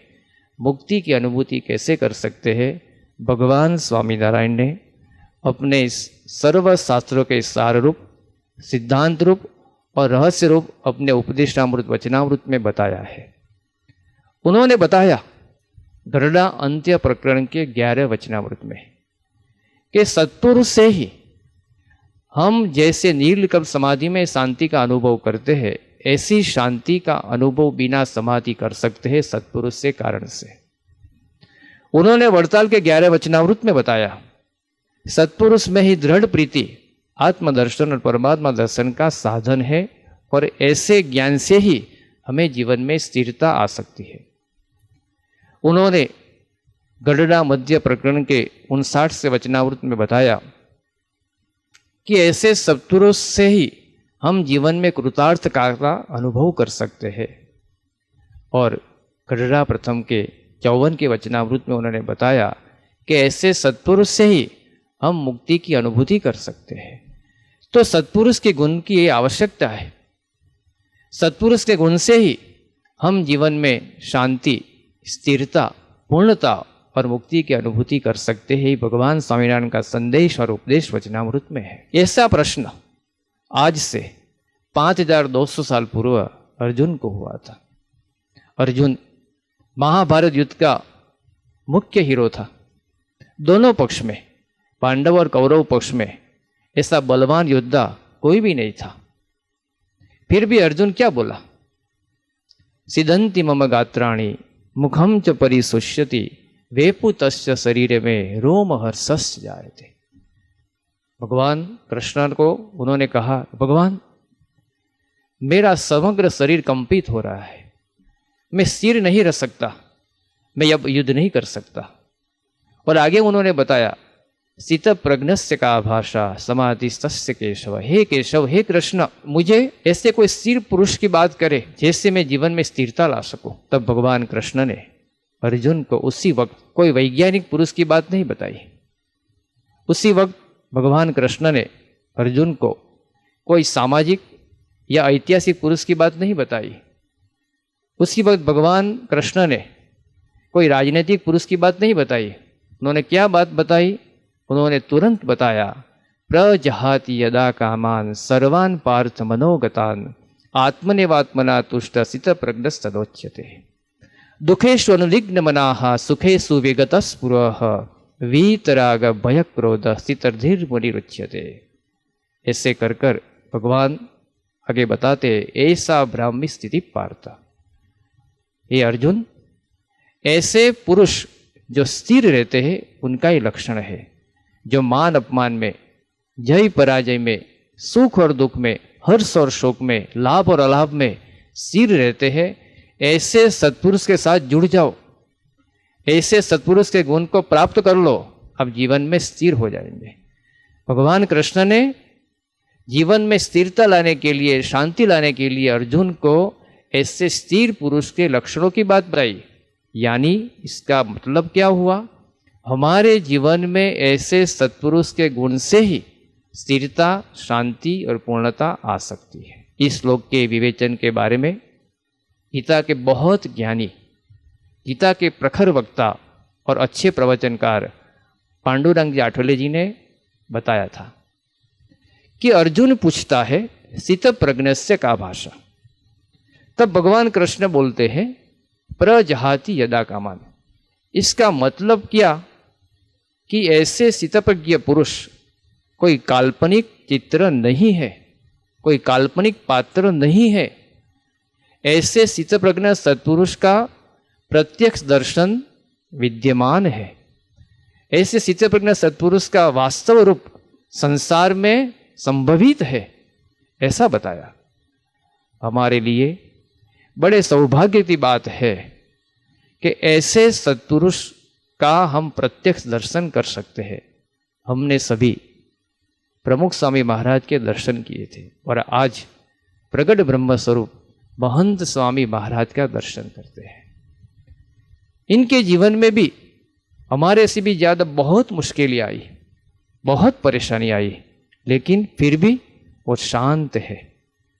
मुक्ति की अनुभूति कैसे कर सकते हैं। भगवान स्वामीनारायण ने अपने इस सर्व शास्त्रों के सार रूप, सिद्धांत रूप और रहस्य रूप अपने उपदेशामृत वचनामृत में बताया है। उन्होंने बताया गरुड़ा अंत्य प्रकरण के 11 वचनामृत में कि सत्पुरुष से ही हम जैसे नीलकंठ समाधि में शांति का अनुभव करते हैं, ऐसी शांति का अनुभव बिना समाधि कर सकते हैं सत्पुरुष से कारण से। उन्होंने वड़ताल के 11 वचनामृत में बताया सत्पुरुष में ही दृढ़ प्रीति आत्मदर्शन और परमात्मा दर्शन का साधन है, और ऐसे ज्ञान से ही हमें जीवन में स्थिरता आ सकती है। उन्होंने गरुड़ा मध्य प्रकरण के 59 से वचनामृत में बताया कि ऐसे सत्पुरुष से ही हम जीवन में कृतार्थ का अनुभव कर सकते हैं। और गरुड़ा प्रथम के 54 के वचनामृत में उन्होंने बताया कि ऐसे सत्पुरुष से ही हम मुक्ति की अनुभूति कर सकते हैं। तो सत्पुरुष के गुण की ये आवश्यकता है। सत्पुरुष के गुण से ही हम जीवन में शांति, स्थिरता, पूर्णता और मुक्ति की अनुभूति कर सकते हैं। भगवान स्वामीनारायण का संदेश और उपदेश वचनामृत में है। ऐसा प्रश्न आज से 5200 साल पूर्व अर्जुन को हुआ था। अर्जुन महाभारत युद्ध का मुख्य हीरो था। दोनों पक्ष में, पांडव और कौरव पक्ष में ऐसा बलवान योद्धा कोई भी नहीं था। फिर भी अर्जुन क्या बोला, सिदंति मम गात्राणि मुखम च परिशुष्यति वेपुतस्य शरीर में रोम हर्षस्य जायते। भगवान कृष्ण को उन्होंने कहा, भगवान मेरा समग्र शरीर कंपित हो रहा है, मैं स्थिर नहीं रह सकता, मैं अब युद्ध नहीं कर सकता। और आगे उन्होंने बताया, सित प्रज्ञस्य का भाषा समाधि सस्य केशव। हे केशव, हे कृष्ण, मुझे ऐसे कोई स्थिर पुरुष की बात करे जैसे मैं जीवन में स्थिरता ला सकूं। तब भगवान कृष्ण ने अर्जुन को उसी वक्त कोई वैज्ञानिक पुरुष की बात नहीं बताई। उसी वक्त भगवान कृष्ण ने अर्जुन को कोई सामाजिक या ऐतिहासिक पुरुष की बात नहीं बताई। उसी वक्त भगवान कृष्ण ने कोई राजनीतिक पुरुष की बात नहीं बताई। उन्होंने क्या बात बताई? उन्होंने तुरंत बताया, प्रजहाति यदा कामान सर्वान पार्थ मनोगतान आत्मनेवात्मना तुष्ट सित प्रज्ञस्तदोच्यते दुखेषु अनुलिग्न मनाः सुखेषु विगतः स्पुरः वीतराग भय क्रोध स्थितर्धिर्मुनिरुच्यते। ऐसे कर कर भगवान आगे बताते, ऐसा ब्राह्मी स्थिति पार्थ। हे अर्जुन, ऐसे पुरुष जो स्थिर रहते हैं उनका ही लक्षण है, जो मान अपमान में, जय पराजय में, सुख और दुख में, हर्ष और शोक में, लाभ और अलाभ में स्थिर रहते हैं। ऐसे सत्पुरुष के साथ जुड़ जाओ, ऐसे सत्पुरुष के गुण को प्राप्त कर लो, अब जीवन में स्थिर हो जाएंगे। भगवान कृष्ण ने जीवन में स्थिरता लाने के लिए, शांति लाने के लिए अर्जुन को ऐसे स्थिर पुरुष के लक्षणों की बात बताई। यानी इसका मतलब क्या हुआ? हमारे जीवन में ऐसे सत्पुरुष के गुण से ही स्थिरता, शांति और पूर्णता आ सकती है। इस श्लोक के विवेचन के बारे में गीता के बहुत ज्ञानी, गीता के प्रखर वक्ता और अच्छे प्रवचनकार पांडुरंग जी आठवले जी ने बताया था कि अर्जुन पूछता है सित प्रज्ञस्य का भाषा। तब भगवान कृष्ण बोलते हैं, प्रजहाति यदा कामान। इसका मतलब क्या कि ऐसे स्थितप्रज्ञ पुरुष कोई काल्पनिक चित्र नहीं है, कोई काल्पनिक पात्र नहीं है। ऐसे स्थितप्रज्ञ सत्पुरुष का प्रत्यक्ष दर्शन विद्यमान है। ऐसे स्थितप्रज्ञ सत्पुरुष का वास्तव रूप संसार में संभवित है, ऐसा बताया। हमारे लिए बड़े सौभाग्य की बात है कि ऐसे सत्पुरुष का हम प्रत्यक्ष दर्शन कर सकते हैं। हमने सभी प्रमुख स्वामी महाराज के दर्शन किए थे और आज प्रगट ब्रह्म स्वरूप महंत स्वामी महाराज का दर्शन करते हैं। इनके जीवन में भी हमारे से भी ज़्यादा बहुत मुश्किलें आई, बहुत परेशानी आई, लेकिन फिर भी वो शांत है,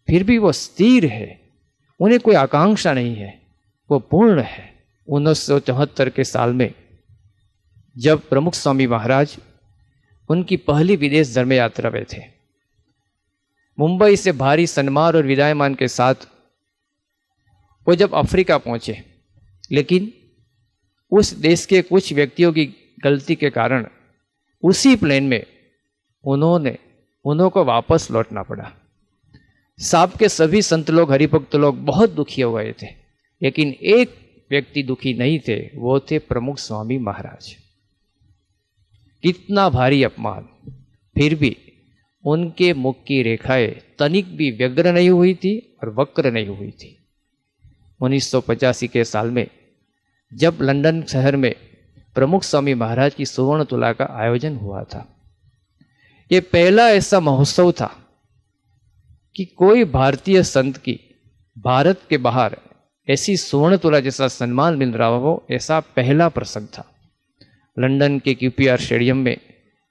फिर भी वो स्थिर है, उन्हें कोई आकांक्षा नहीं है, वो पूर्ण है। 1974 के साल में जब प्रमुख स्वामी महाराज उनकी पहली विदेश धर्म यात्रा में थे, मुंबई से भारी सन्मान और विदायमान के साथ वो जब अफ्रीका पहुंचे, लेकिन उस देश के कुछ व्यक्तियों की गलती के कारण उसी प्लेन में उन्हों को वापस लौटना पड़ा। साहब के सभी संत लोग, हरिभक्त लोग बहुत दुखी हो गए थे, लेकिन एक व्यक्ति दुखी नहीं थे, वो थे प्रमुख स्वामी महाराज। कितना भारी अपमान, फिर भी उनके मुख की रेखाएं तनिक भी व्यग्र नहीं हुई थी और वक्र नहीं हुई थी। 1985 के साल में जब लंदन शहर में प्रमुख स्वामी महाराज की सुवर्ण तुला का आयोजन हुआ था, ये पहला ऐसा महोत्सव था कि कोई भारतीय संत की भारत के बाहर ऐसी सुवर्ण तुला जैसा सम्मान मिल रहा हो, ऐसा पहला प्रसंग था। लंदन के QPR स्टेडियम में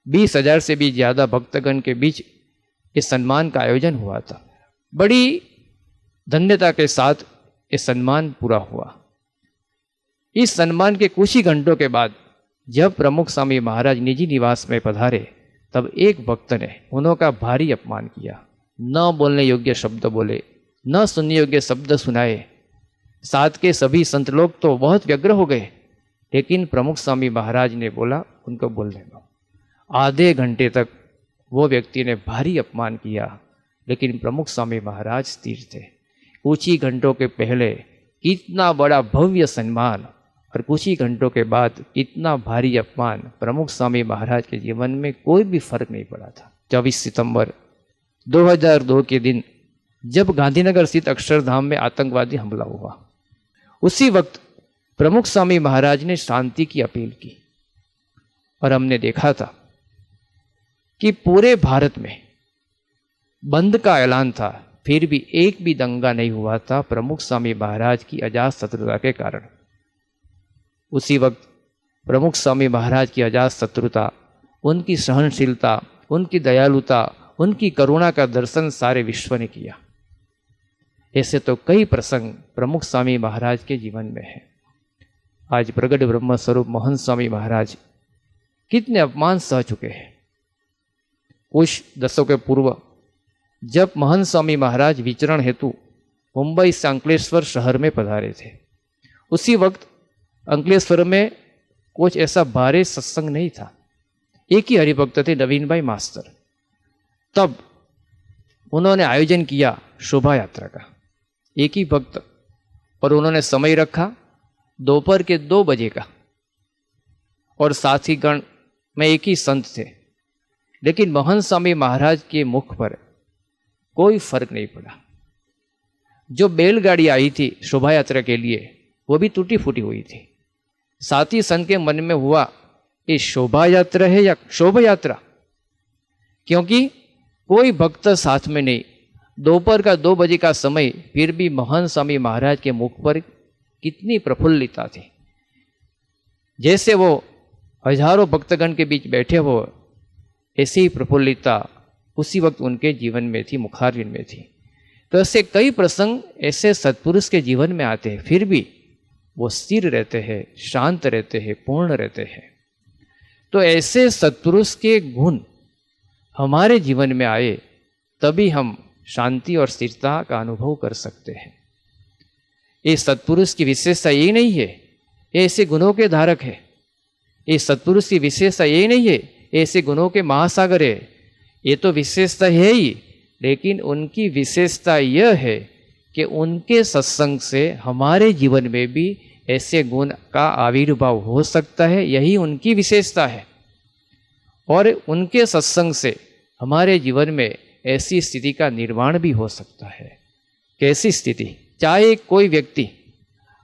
20,000 से भी ज़्यादा भक्तगण के बीच इस सम्मान का आयोजन हुआ था। बड़ी धन्यता के साथ ये सम्मान पूरा हुआ। इस सम्मान के कुछ ही घंटों के बाद जब प्रमुख स्वामी महाराज निजी निवास में पधारे, तब एक भक्त ने उनका भारी अपमान किया। न बोलने योग्य शब्द बोले, न सुनने योग्य शब्द सुनाए। साथ के सभी संत लोग तो बहुत व्यग्र हो गए, लेकिन प्रमुख स्वामी महाराज ने बोला उनको बोलने दो। आधे घंटे तक वो व्यक्ति ने भारी अपमान किया, लेकिन प्रमुख स्वामी महाराज स्थिर थे। कुछ ही घंटों के पहले कितना बड़ा भव्य सम्मान और कुछ ही घंटों के बाद कितना भारी अपमान, प्रमुख स्वामी महाराज के जीवन में कोई भी फर्क नहीं पड़ा था। 24 सितंबर 2002 के दिन जब गांधीनगर स्थित अक्षरधाम में आतंकवादी हमला हुआ, उसी वक्त प्रमुख स्वामी महाराज ने शांति की अपील की और हमने देखा था कि पूरे भारत में बंद का ऐलान था, फिर भी एक भी दंगा नहीं हुआ था प्रमुख स्वामी महाराज की अजात शत्रुता के कारण। उसी वक्त प्रमुख स्वामी महाराज की अजात शत्रुता, उनकी सहनशीलता, उनकी दयालुता, उनकी करुणा का दर्शन सारे विश्व ने किया। ऐसे तो कई प्रसंग प्रमुख स्वामी महाराज के जीवन में है। आज प्रगट ब्रह्म स्वरूप महंत स्वामी महाराज कितने अपमान सह चुके हैं। कुछ दशकों पूर्व जब महंत स्वामी महाराज विचरण हेतु मुंबई से अंकलेश्वर शहर में पधारे थे, उसी वक्त अंकलेश्वर में कुछ ऐसा भारी सत्संग नहीं था। एक ही हरिभक्त थे, नवीन भाई मास्टर। तब उन्होंने आयोजन किया शोभा यात्रा का, एक ही भक्त, और उन्होंने समय रखा दोपहर के 2 बजे का, और साथी गण में एक ही संत थे। लेकिन महंत स्वामी महाराज के मुख पर कोई फर्क नहीं पड़ा। जो बैलगाड़ी आई थी शोभा यात्रा के लिए, वो भी टूटी फूटी हुई थी। साथी संत के मन में हुआ, ये शोभा यात्रा है या शोभा यात्रा, क्योंकि कोई भक्त साथ में नहीं। दोपहर का 2 बजे का समय, फिर भी महंत स्वामी महाराज के मुख पर कितनी प्रफुल्लता थी। जैसे वो हजारों भक्तगण के बीच बैठे हो, ऐसी ही प्रफुल्लता उसी वक्त उनके जीवन में थी, मुखारविंद में थी। तो ऐसे कई प्रसंग ऐसे सत्पुरुष के जीवन में आते हैं, फिर भी वो स्थिर रहते हैं, शांत रहते हैं, पूर्ण रहते हैं। तो ऐसे सत्पुरुष के गुण हमारे जीवन में आए, तभी हम शांति और स्थिरता का अनुभव कर सकते हैं। ये सत्पुरुष की विशेषता ये नहीं है ये ऐसे गुणों के धारक है। ये सत्पुरुष की विशेषता ये नहीं है ऐसे गुणों के महासागर है, ये तो विशेषता है ही, लेकिन उनकी विशेषता यह है कि उनके सत्संग से हमारे जीवन में भी ऐसे गुण का आविर्भाव हो सकता है, यही उनकी विशेषता है। और उनके सत्संग से हमारे जीवन में ऐसी स्थिति का निर्माण भी हो सकता है। कैसी स्थिति? चाहे कोई व्यक्ति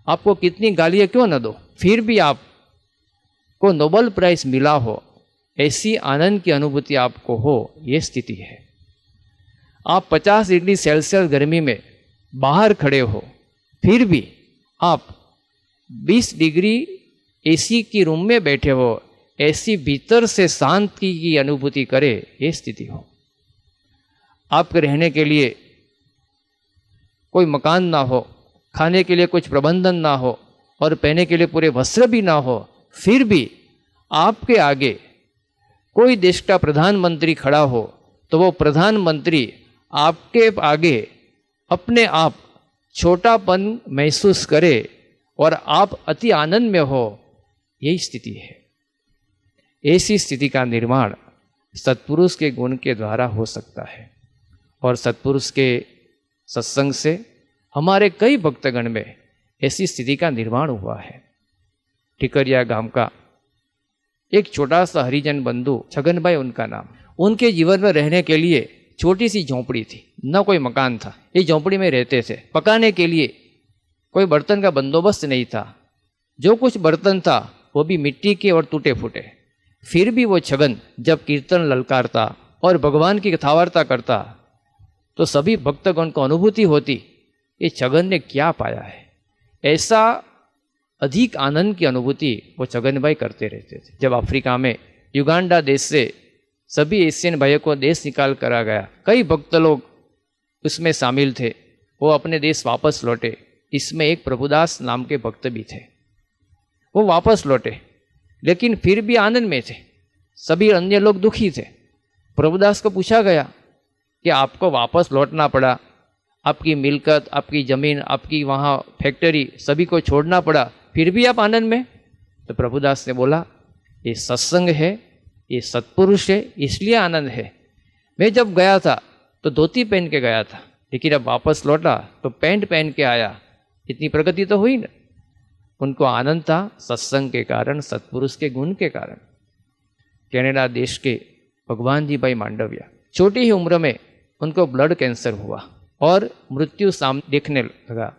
आपको कितनी गालियाँ क्यों न दो, फिर भी आपको नोबेल प्राइज मिला हो, ऐसी आनंद की अनुभूति आपको हो, ये स्थिति है। आप 50 डिग्री सेल्सियस गर्मी में बाहर खड़े हो, फिर भी आप 20 डिग्री एसी की रूम में बैठे हो, ऐसी भीतर से शांति की अनुभूति करे, ये स्थिति हो। आपके रहने के लिए कोई मकान ना हो, खाने के लिए कुछ प्रबंधन ना हो और पहनने के लिए पूरे वस्त्र भी ना हो, फिर भी आपके आगे कोई देश का प्रधानमंत्री खड़ा हो तो वो प्रधानमंत्री आपके आगे अपने आप छोटापन महसूस करे और आप अति आनंद में हो, यही स्थिति है। ऐसी स्थिति का निर्माण सत्पुरुष के गुण के द्वारा हो सकता है। और सत्पुरुष के सत्संग से हमारे कई भक्तगण में ऐसी स्थिति का निर्माण हुआ है। टिकरिया गांव का एक छोटा सा हरिजन बंधु छगन भाई उनका नाम, उनके जीवन में रहने के लिए छोटी सी झोंपड़ी थी, न कोई मकान था, ये झोंपड़ी में रहते थे। पकाने के लिए कोई बर्तन का बंदोबस्त नहीं था, जो कुछ बर्तन था वो भी मिट्टी के और टूटे फूटे। फिर भी वो छगन जब कीर्तन ललकारता और भगवान की कथावार्ता करता तो सभी भक्तगण को अनुभूति होती, ये छगन ने क्या पाया है। ऐसा अधिक आनंद की अनुभूति वो छगन भाई करते रहते थे। जब अफ्रीका में युगांडा देश से सभी एशियन भाइयों को देश निकाल करा गया, कई भक्त लोग उसमें शामिल थे, वो अपने देश वापस लौटे। इसमें एक प्रभुदास नाम के भक्त भी थे, वो वापस लौटे लेकिन फिर भी आनंद में थे। सभी अन्य लोग दुखी थे। प्रभुदास को पूछा गया कि आपको वापस लौटना पड़ा, आपकी मिलकत, आपकी ज़मीन, आपकी वहाँ फैक्ट्री सभी को छोड़ना पड़ा, फिर भी आप आनंद में? तो प्रभुदास ने बोला, ये सत्संग है, ये सत्पुरुष है, इसलिए आनंद है। मैं जब गया था तो धोती पहन के गया था, लेकिन अब वापस लौटा तो पैंट पहन के आया, इतनी प्रगति तो हुई ना। उनको आनंद था सत्संग के कारण, सत्पुरुष के गुण के कारण। कनाडा देश के भगवान जी भाई मांडविया, छोटी ही उम्र में उनको ब्लड कैंसर हुआ और मृत्यु सामने देखने लगा।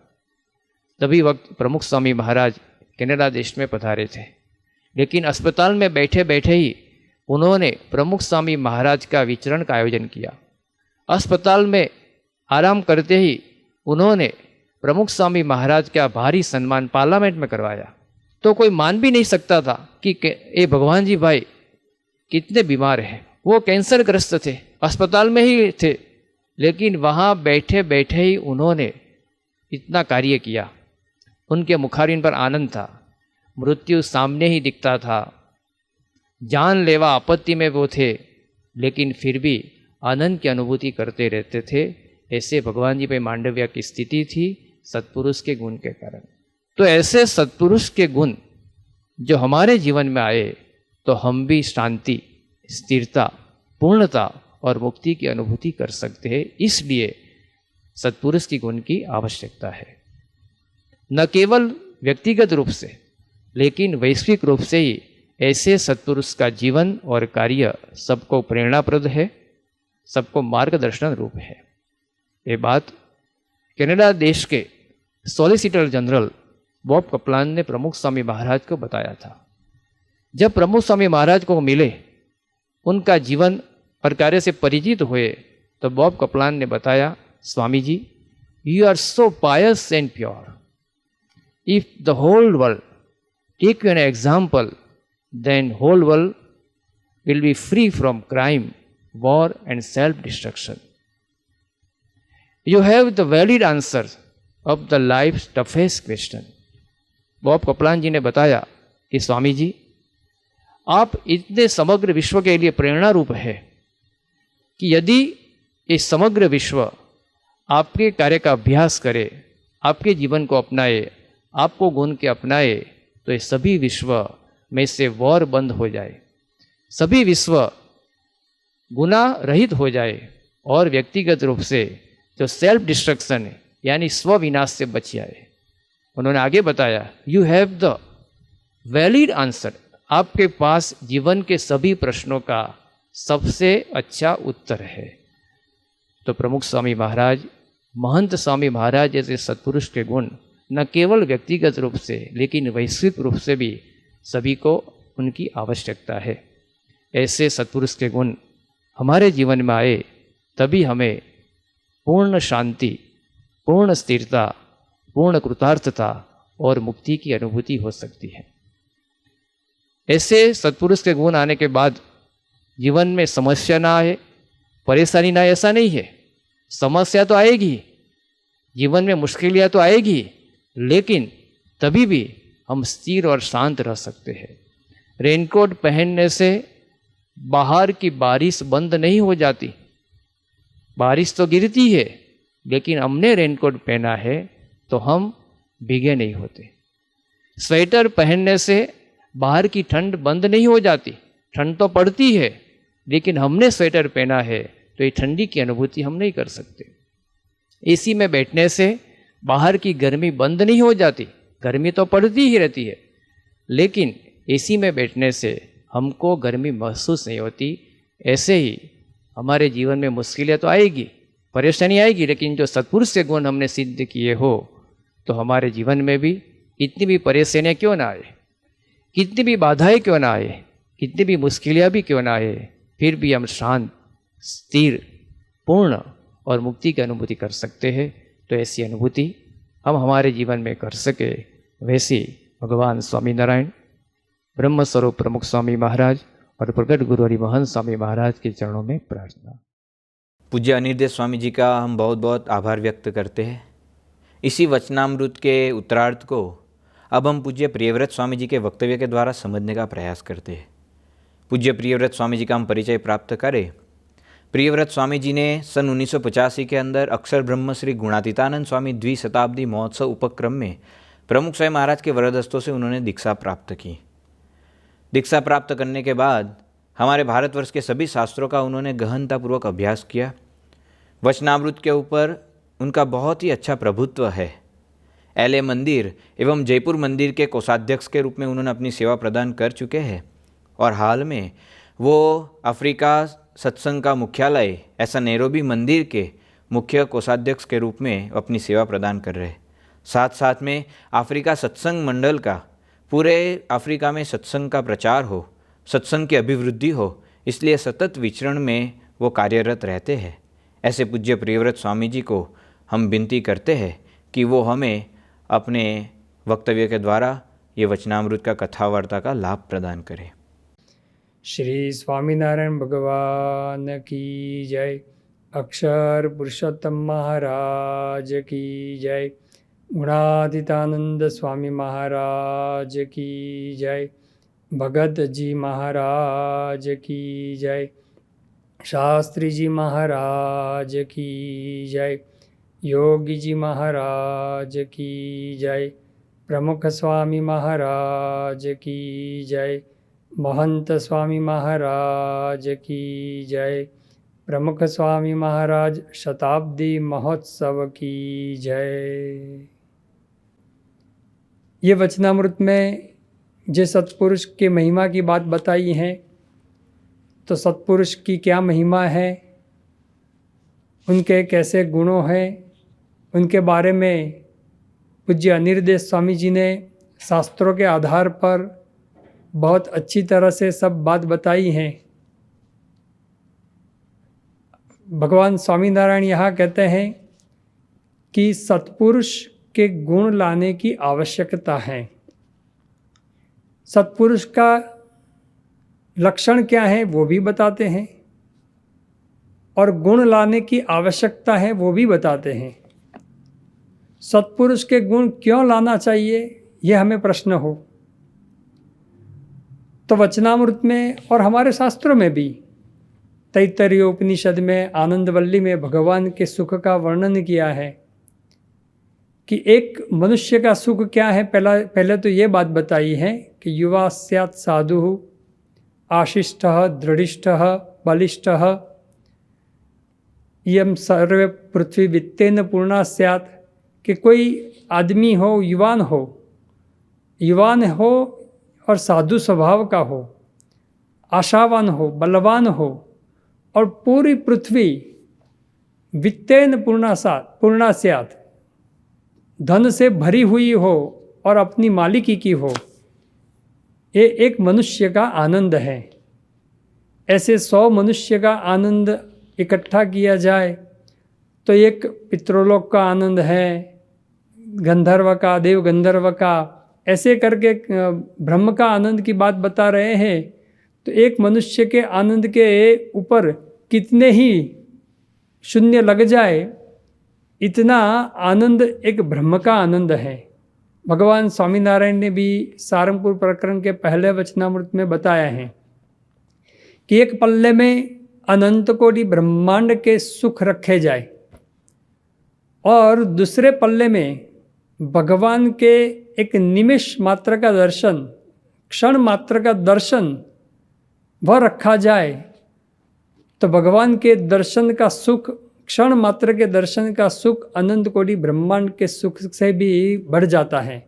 तभी वक्त प्रमुख स्वामी महाराज कनाडा देश में पधारे थे, लेकिन अस्पताल में बैठे बैठे ही उन्होंने प्रमुख स्वामी महाराज का विचरण का आयोजन किया। अस्पताल में आराम करते ही उन्होंने प्रमुख स्वामी महाराज का भारी सम्मान पार्लियामेंट में करवाया। तो कोई मान भी नहीं सकता था कि ये भगवान जी भाई कितने बीमार हैं। वो कैंसर ग्रस्त थे, अस्पताल में ही थे, लेकिन वहाँ बैठे बैठे ही उन्होंने इतना कार्य किया। उनके मुखारिन पर आनंद था, मृत्यु सामने ही दिखता था, जानलेवा आपत्ति में वो थे, लेकिन फिर भी आनंद की अनुभूति करते रहते थे। ऐसे भगवान जी पे मांडव्य की स्थिति थी सत्पुरुष के गुण के कारण। तो ऐसे सत्पुरुष के गुण जो हमारे जीवन में आए तो हम भी शांति, स्थिरता, पूर्णता और मुक्ति की अनुभूति कर सकते हैं। इसलिए सत्पुरुष की गुण की आवश्यकता है, न केवल व्यक्तिगत रूप से लेकिन वैश्विक रूप से ही ऐसे सत्पुरुष का जीवन और कार्य सबको प्रेरणाप्रद है, सबको मार्गदर्शन रूप है। ये बात कनाडा देश के सॉलिसिटर जनरल बॉब कपलान ने प्रमुख स्वामी महाराज को बताया था। जब प्रमुख स्वामी महाराज को मिले, उनका जीवन और कार्य से परिचित हुए, तो बॉब कपलान ने बताया, Swami ji, you are so pious and pure. If the whole world take you an example, then whole world will be free from crime, war and self-destruction. You have the valid answer of the life's toughest question. Bob Kaplan ji ने बताया कि स्वामी जी, आप इतने समग्र विश्व के लिए प्रेरणा रूप है कि यदि ये समग्र विश्व आपके कार्य का अभ्यास करे, आपके जीवन को अपनाए, आपको गुण के अपनाए, तो ये सभी विश्व में से वॉर बंद हो जाए, सभी विश्व गुनाह रहित हो जाए और व्यक्तिगत रूप से जो सेल्फ डिस्ट्रक्शन है यानी स्व विनाश से बच जाए। उन्होंने आगे बताया, you have the valid answer, आपके पास जीवन के सभी प्रश्नों का सबसे अच्छा उत्तर है। तो प्रमुख स्वामी महाराज, महंत स्वामी महाराज जैसे सत्पुरुष के गुण न केवल व्यक्तिगत रूप से लेकिन वैश्विक रूप से भी सभी को उनकी आवश्यकता है। ऐसे सत्पुरुष के गुण हमारे जीवन में आए तभी हमें पूर्ण शांति, पूर्ण स्थिरता, पूर्ण कृतार्थता और मुक्ति की अनुभूति हो सकती है। ऐसे सत्पुरुष के गुण आने के बाद जीवन में समस्या ना आए, परेशानी ना आए, ऐसा नहीं है। समस्या तो आएगी, जीवन में मुश्किलें तो आएगी, लेकिन तभी भी हम स्थिर और शांत रह सकते हैं। रेनकोट पहनने से बाहर की बारिश बंद नहीं हो जाती, बारिश तो गिरती है, लेकिन हमने रेनकोट पहना है तो हम भीगे नहीं होते। स्वेटर पहनने से बाहर की ठंड बंद नहीं हो जाती, ठंड तो पड़ती है, लेकिन हमने स्वेटर पहना है तो ये ठंडी की अनुभूति हम नहीं कर सकते। एसी में बैठने से बाहर की गर्मी बंद नहीं हो जाती, गर्मी तो पड़ती ही रहती है, लेकिन एसी में बैठने से हमको गर्मी महसूस नहीं होती। ऐसे ही हमारे जीवन में मुश्किलें तो आएगी, परेशानी आएगी, लेकिन जो सत्पुरुष के गुण हमने सिद्ध किए हो तो हमारे जीवन में भी कितनी भी परेशानियाँ क्यों ना आए, कितनी भी बाधाएं क्यों ना आए, कितनी भी मुश्किलें भी क्यों ना आए, फिर भी हम शांत, स्थिर, पूर्ण और मुक्ति की अनुभूति कर सकते हैं। तो ऐसी अनुभूति हम हमारे जीवन में कर सके, वैसी भगवान स्वामी नारायण, ब्रह्म स्वरूप प्रमुख स्वामी महाराज और प्रगट गुरु हरिमोहन स्वामी महाराज के चरणों में प्रार्थना। पूज्य अनिर्देश स्वामी जी का हम बहुत बहुत आभार व्यक्त करते हैं। इसी वचनामृत के उत्तरार्ध को अब हम पूज्य प्रियव्रत स्वामी जी के वक्तव्य के द्वारा समझने का प्रयास करते हैं। पूज्य प्रियव्रत स्वामी जी का हम परिचय प्राप्त करें। प्रियव्रत स्वामी जी ने सन 1985 के अंदर अक्षर ब्रह्म श्री गुणातीतानंद स्वामी द्विशताब्दी महोत्सव उपक्रम में प्रमुख स्वामी महाराज के वरदस्तों से उन्होंने दीक्षा प्राप्त की। दीक्षा प्राप्त करने के बाद हमारे भारतवर्ष के सभी शास्त्रों का उन्होंने गहनतापूर्वक अभ्यास किया। वचनामृत के ऊपर उनका बहुत ही अच्छा प्रभुत्व है। LA मंदिर एवं जयपुर मंदिर के कोषाध्यक्ष के रूप में उन्होंने अपनी सेवा प्रदान कर चुके हैं और हाल में वो अफ्रीका सत्संग का मुख्यालय ऐसा नैरोबी मंदिर के मुख्य कोषाध्यक्ष के रूप में अपनी सेवा प्रदान कर रहे हैं। साथ साथ में अफ्रीका सत्संग मंडल का पूरे अफ्रीका में सत्संग का प्रचार हो, सत्संग की अभिवृद्धि हो, इसलिए सतत विचरण में वो कार्यरत रहते हैं। ऐसे पूज्य प्रियव्रत स्वामी जी को हम विनती करते हैं कि वो हमें अपने वक्तव्य के द्वारा ये वचनामृत का कथा वार्ता का लाभ प्रदान करें। श्री स्वामीनारायण भगवान की जय। अक्षर पुरुषोत्तम महाराज की जय। गुणातीतानंद स्वामी महाराज की जय। भगत जी महाराज की जय। शास्त्री जी महाराज की जय। योगी जी महाराज की जय। प्रमुख स्वामी महाराज की जय। महंत स्वामी महाराज की जय। प्रमुख स्वामी महाराज शताब्दी महोत्सव की जय। ये वचनामृत में जो सत्पुरुष के महिमा की बात बताई है, तो सत्पुरुष की क्या महिमा है, उनके कैसे गुणों हैं, उनके बारे में पूज्य अनिर्देश स्वामी जी ने शास्त्रों के आधार पर बहुत अच्छी तरह से सब बात बताई हैं। भगवान स्वामीनारायण यहाँ कहते हैं कि सत्पुरुष के गुण लाने की आवश्यकता है। सत्पुरुष का लक्षण क्या है वो भी बताते हैं और गुण लाने की आवश्यकता है वो भी बताते हैं। सत्पुरुष के गुण क्यों लाना चाहिए, यह हमें प्रश्न हो तो वचनामृत में और हमारे शास्त्रों में भी तैत्तरीय उपनिषद में आनंदवल्ली में भगवान के सुख का वर्णन किया है कि एक मनुष्य का सुख क्या है। पहले तो ये बात बताई है कि युवा स्यात् साधु आशिष्टः दृढ़िष्टः बलिष्ठः यम सर्वे पृथ्वी वित्तेन पूर्णा स्यात्, कि कोई आदमी हो, युवान हो और साधु स्वभाव का हो, आशावान हो, बलवान हो, और पूरी पृथ्वी वित्तेन पूर्णा स्यात्, धन से भरी हुई हो और अपनी मालिकी की हो। ये एक मनुष्य का आनंद है। ऐसे 100 मनुष्य का आनंद इकट्ठा किया जाए तो एक पितृलोक का आनंद है, गंधर्व का, देव गंधर्व का, ऐसे करके ब्रह्म का आनंद की बात बता रहे हैं। तो एक मनुष्य के आनंद के ऊपर कितने ही शून्य लग जाए, इतना आनंद एक ब्रह्म का आनंद है। भगवान स्वामीनारायण ने भी सारंगपुर प्रकरण के पहले वचनामृत में बताया है कि एक पल्ले में अनंत कोटि ब्रह्मांड के सुख रखे जाए और दूसरे पल्ले में भगवान के एक निमिष मात्र का दर्शन, क्षण मात्र का दर्शन वह रखा जाए, तो भगवान के दर्शन का सुख, क्षण मात्र के दर्शन का सुख अनंत कोटि ब्रह्मांड के सुख से भी बढ़ जाता है।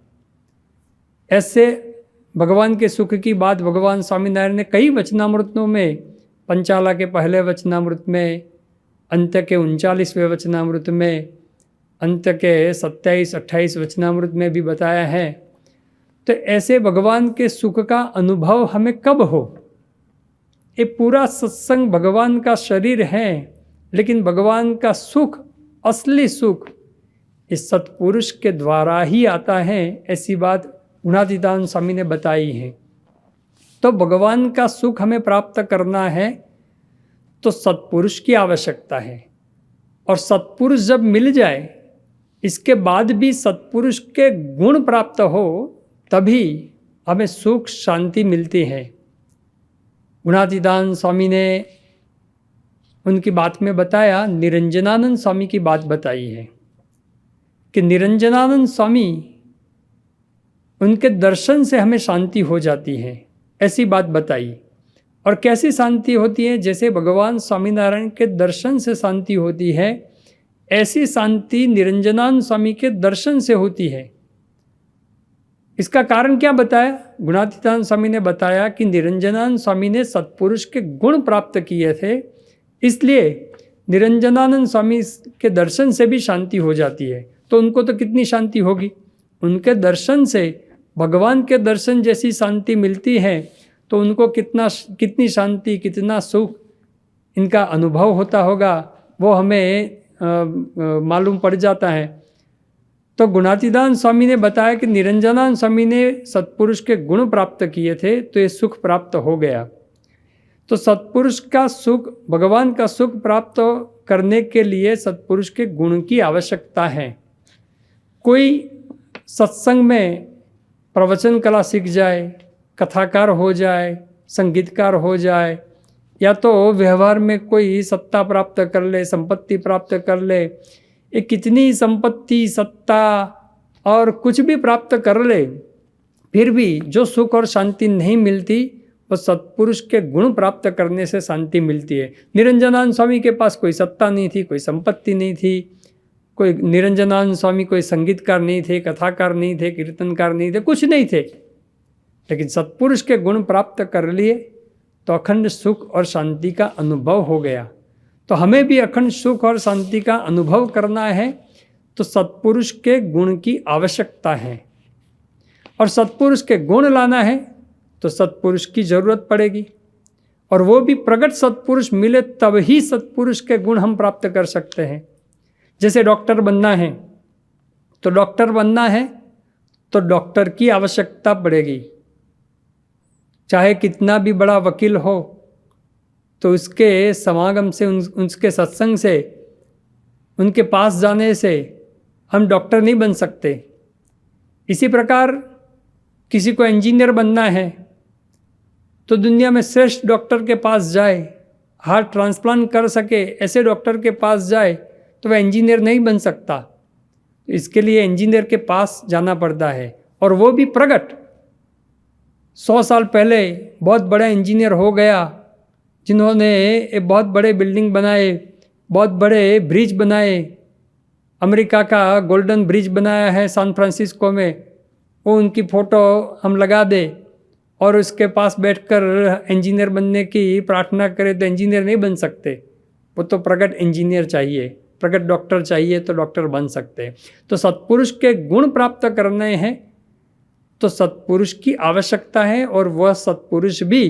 ऐसे भगवान के सुख की बात भगवान स्वामीनारायण ने कई वचनामृतों में, पंचाला के पहले वचनामृत में, अंत्य के 39वें वचनामृत में, अंत्य के 27-28 वचनामृत में भी बताया है। तो ऐसे भगवान के सुख का अनुभव हमें कब हो? ये पूरा सत्संग भगवान का शरीर है, लेकिन भगवान का सुख, असली सुख इस सत्पुरुष के द्वारा ही आता है। ऐसी बात गुणातीतानंद स्वामी ने बताई है। तो भगवान का सुख हमें प्राप्त करना है तो सत्पुरुष की आवश्यकता है, और सत्पुरुष जब मिल जाए, इसके बाद भी सत्पुरुष के गुण प्राप्त हो, तभी हमें सुख शांति मिलती है। गुणातीतानंद स्वामी ने उनकी बात में बताया, निरंजनानंद स्वामी की बात बताई है कि निरंजनानंद स्वामी, उनके दर्शन से हमें शांति हो जाती है, ऐसी बात बताई। और कैसी शांति होती है? जैसे भगवान स्वामीनारायण के दर्शन से शांति होती है, ऐसी शांति निरंजनानंद स्वामी के दर्शन से होती है। इसका कारण क्या बताया? गुणातीतानंद स्वामी ने बताया कि निरंजनानंद स्वामी ने सत्पुरुष के गुण प्राप्त किए थे, इसलिए निरंजनानंद स्वामी के दर्शन से भी शांति हो जाती है। तो उनको तो कितनी शांति होगी? उनके दर्शन से, भगवान के दर्शन जैसी शांति मिलती है, तो उनको कितनी शांति, कितना सुख इनका अनुभव होता होगा, वो हमें मालूम पड़ जाता है। तो गुणातीतानंद स्वामी ने बताया कि निरंजनानंद स्वामी ने सत्पुरुष के गुण प्राप्त किए थे, तो ये सुख प्राप्त हो गया। तो सत्पुरुष का सुख, भगवान का सुख प्राप्त करने के लिए सत्पुरुष के गुण की आवश्यकता है। कोई सत्संग में प्रवचन कला सीख जाए, कथाकार हो जाए, संगीतकार हो जाए, या तो व्यवहार में कोई सत्ता प्राप्त कर ले, संपत्ति प्राप्त कर ले, ये कितनी संपत्ति, सत्ता और कुछ भी प्राप्त कर ले, फिर भी जो सुख और शांति नहीं मिलती, वो सत्पुरुष के गुण प्राप्त करने से शांति मिलती है। निरंजनानंद स्वामी के पास कोई सत्ता नहीं थी, कोई संपत्ति नहीं थी, कोई निरंजनानंद स्वामी कोई संगीतकार नहीं थे, कथाकार नहीं थे, कीर्तनकार नहीं थे, कुछ नहीं थे, लेकिन सत्पुरुष के गुण प्राप्त कर लिए तो अखंड सुख और शांति का अनुभव हो गया। तो हमें भी अखंड सुख और शांति का अनुभव करना है तो सत्पुरुष के गुण की आवश्यकता है, और सत्पुरुष के गुण लाना है तो सत्पुरुष की जरूरत पड़ेगी, और वो भी प्रगट सत्पुरुष मिले तब ही सत्पुरुष के गुण हम प्राप्त कर सकते हैं। जैसे डॉक्टर बनना है तो डॉक्टर की आवश्यकता पड़ेगी, चाहे कितना भी बड़ा वकील हो, तो उसके समागम से, उसके सत्संग से, उनके पास जाने से हम डॉक्टर नहीं बन सकते। इसी प्रकार किसी को इंजीनियर बनना है तो दुनिया में श्रेष्ठ डॉक्टर के पास जाए, हार्ट ट्रांसप्लांट कर सके ऐसे डॉक्टर के पास जाए, तो वह इंजीनियर नहीं बन सकता। इसके लिए इंजीनियर के पास जाना पड़ता है, और वो भी प्रगट। 100 साल पहले बहुत बड़ा इंजीनियर हो गया, जिन्होंने एक बहुत बड़े बिल्डिंग बनाए, बहुत बड़े ब्रिज बनाए। अमेरिका का गोल्डन ब्रिज बनाया है सैन फ्रांसिस्को में, वो उनकी फ़ोटो हम लगा दें और उसके पास बैठकर इंजीनियर बनने की प्रार्थना करें तो इंजीनियर नहीं बन सकते। वो तो प्रगट इंजीनियर चाहिए, प्रगट डॉक्टर चाहिए तो डॉक्टर बन सकते हैं। तो सत्पुरुष के गुण प्राप्त करने हैं तो सत्पुरुष की आवश्यकता है, और वह सत्पुरुष भी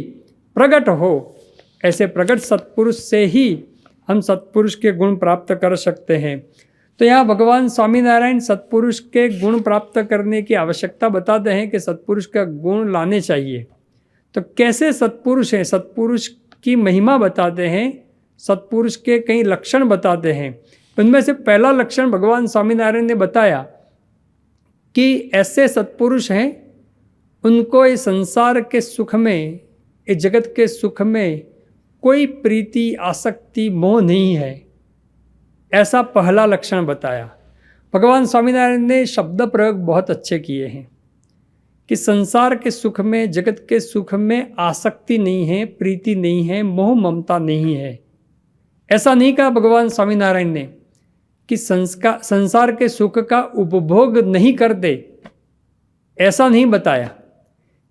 प्रगट हो। ऐसे प्रगट सत्पुरुष से ही हम सत्पुरुष के गुण प्राप्त कर सकते हैं। तो यहाँ भगवान स्वामीनारायण सत्पुरुष के गुण प्राप्त करने की आवश्यकता बताते हैं कि सत्पुरुष का गुण लाने चाहिए। तो कैसे सत्पुरुष हैं, सत्पुरुष की महिमा बताते हैं, सत्पुरुष के कई लक्षण बताते हैं। उनमें से पहला लक्षण भगवान स्वामीनारायण ने बताया कि ऐसे सत्पुरुष हैं, उनको इस संसार के सुख में, इस जगत के सुख में कोई प्रीति, आसक्ति, मोह नहीं है। ऐसा पहला लक्षण बताया। भगवान स्वामीनारायण ने शब्द प्रयोग बहुत अच्छे किए हैं कि संसार के सुख में, जगत के सुख में आसक्ति नहीं है, प्रीति नहीं है, मोह ममता नहीं है। ऐसा नहीं कहा भगवान स्वामीनारायण ने कि संसार के सुख का उपभोग नहीं करते, ऐसा नहीं बताया।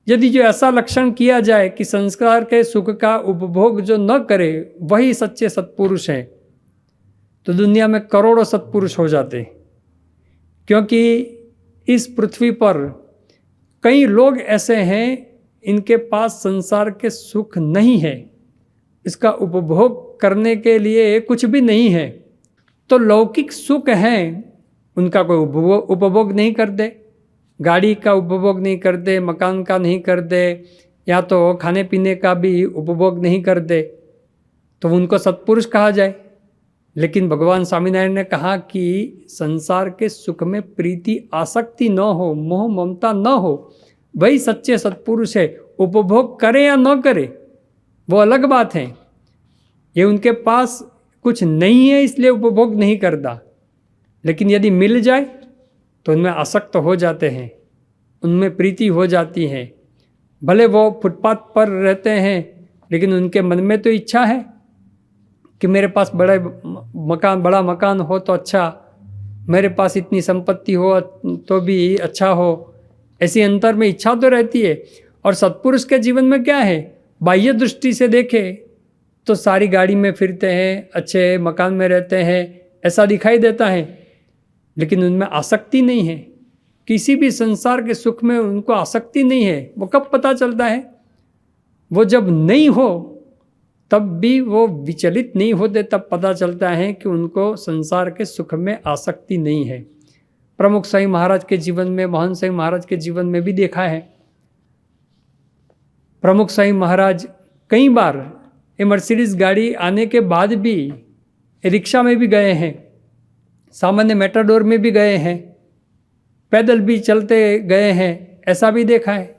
यदि जो ऐसा लक्षण किया जाए कि संसार के सुख का उपभोग जो न करे वही सच्चे सत्पुरुष हैं, तो दुनिया में करोड़ों सत्पुरुष हो जाते। क्योंकि इस पृथ्वी पर कई लोग ऐसे हैं, इनके पास संसार के सुख नहीं है, इसका उपभोग करने के लिए कुछ भी नहीं है। तो लौकिक सुख हैं, उनका कोई उपभोग नहीं करते, गाड़ी का उपभोग नहीं करते, मकान का नहीं करते, या तो खाने पीने का भी उपभोग नहीं करते, तो उनको सत्पुरुष कहा जाए। लेकिन भगवान स्वामीनारायण ने कहा कि संसार के सुख में प्रीति, आसक्ति न हो, मोह ममता न हो, वही सच्चे सत्पुरुष है। उपभोग करे या न करे वो अलग बात है, ये उनके पास कुछ नहीं है इसलिए उपभोग नहीं करता। लेकिन यदि मिल जाए तो उनमें आसक्त हो जाते हैं, उनमें प्रीति हो जाती है। भले वो फुटपाथ पर रहते हैं, लेकिन उनके मन में तो इच्छा है कि मेरे पास बड़ा मकान हो तो अच्छा, मेरे पास इतनी संपत्ति हो तो भी अच्छा हो। ऐसी अंतर में इच्छा तो रहती है। और सत्पुरुष के जीवन में क्या है, बाह्य दृष्टि से देखे तो सारी गाड़ी में फिरते हैं, अच्छे मकान में रहते हैं, ऐसा दिखाई देता है, लेकिन उनमें आसक्ति नहीं है, किसी भी संसार के सुख में उनको आसक्ति नहीं है। वो कब पता चलता है, वो जब नहीं हो तब भी वो विचलित नहीं होते, तब पता चलता है कि उनको संसार के सुख में आसक्ति नहीं है। प्रमुख स्वामी महाराज के जीवन में, मोहन स्वामी महाराज के जीवन में भी देखा है। प्रमुख स्वामी महाराज कई बार ये मर्सिडीज गाड़ी आने के बाद भी रिक्शा में भी गए हैं, सामान्य मेटाडोर में भी गए हैं, पैदल भी चलते गए हैं, ऐसा भी देखा है।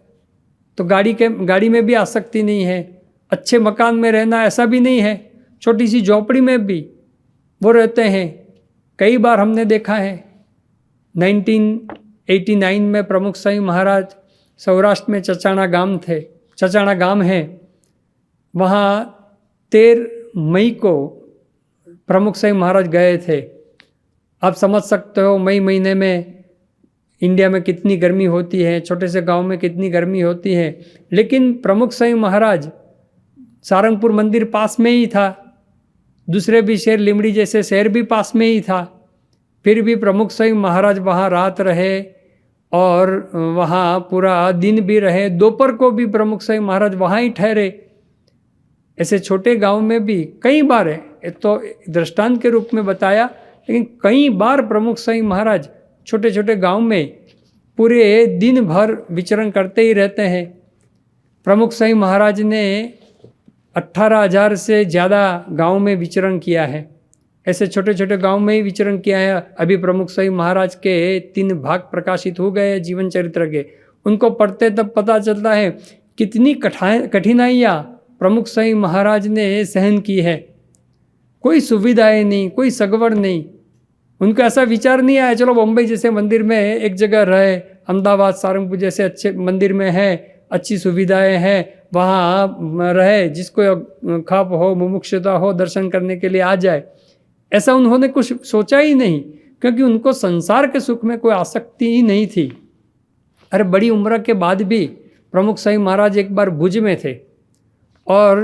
तो गाड़ी में भी आसक्ति नहीं है, अच्छे मकान में रहना ऐसा भी नहीं है, छोटी सी झोपड़ी में भी वो रहते हैं। कई बार हमने देखा है। 1989 में प्रमुख स्वामी महाराज सौराष्ट्र में चचाणा गांव है, वहाँ 13 मई को प्रमुख स्वामी महाराज गए थे। आप समझ सकते हो मई महीने में इंडिया में कितनी गर्मी होती है, छोटे से गांव में कितनी गर्मी होती है। लेकिन प्रमुख स्वामी महाराज, सारंगपुर मंदिर पास में ही था, दूसरे भी शहर लिमड़ी जैसे शहर भी पास में ही था, फिर भी प्रमुख स्वामी महाराज वहाँ रात रहे और वहाँ पूरा दिन भी रहे, दोपहर को भी प्रमुख स्वामी महाराज वहाँ ही ठहरे। ऐसे छोटे गांव में भी कई बार है, तो दृष्टांत के रूप में बताया, लेकिन कई बार प्रमुख स्वामी महाराज छोटे छोटे गांव में पूरे दिन भर विचरण करते ही रहते हैं। प्रमुख स्वामी महाराज ने 18,000 से ज़्यादा गांव में विचरण किया है, ऐसे छोटे छोटे गांव में ही विचरण किया है। अभी प्रमुख स्वामी महाराज के 3 भाग प्रकाशित हो गए जीवन चरित्र के, उनको पढ़ते तब पता चलता है कितनी कठिनाइयाँ प्रमुख स्वामी महाराज ने सहन की है। कोई सुविधाएं नहीं, कोई सगवड़ नहीं, उनको ऐसा विचार नहीं आया चलो बम्बई जैसे मंदिर में एक जगह रहे, अहमदाबाद सारंगपुर जैसे अच्छे मंदिर में है, अच्छी सुविधाएं हैं, वहाँ रहे, जिसको खप हो मुमुक्षुता हो दर्शन करने के लिए आ जाए। ऐसा उन्होंने कुछ सोचा ही नहीं, क्योंकि उनको संसार के सुख में कोई आसक्ति ही नहीं थी। अरे बड़ी उम्र के बाद भी प्रमुख स्वामी महाराज एक बार भुज में थे और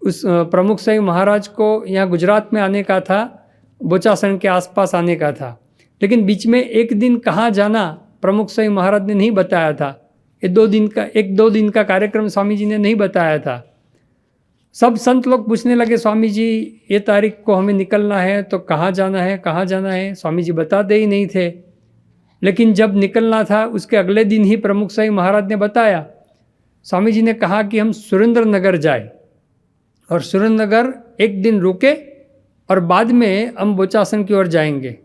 उस प्रमुख स्वामी महाराज को यहाँ गुजरात में आने का था, बोचासन के आसपास आने का था, लेकिन बीच में एक दिन कहाँ जाना प्रमुख स्वामी महाराज ने नहीं बताया था। ये 2 दिन का कार्यक्रम स्वामी जी ने नहीं बताया था। सब संत लोग पूछने लगे, स्वामी जी ये तारीख को हमें निकलना है तो कहाँ जाना है, कहाँ जाना है? स्वामी जी बताते ही नहीं थे। लेकिन जब निकलना था उसके अगले दिन ही प्रमुख स्वामी महाराज ने बताया। स्वामी जी ने कहा कि हम सुरेंद्र नगर जाए और सुरेंद्र नगर एक दिन रुके और बाद में हम बोचासन की ओर जाएंगे।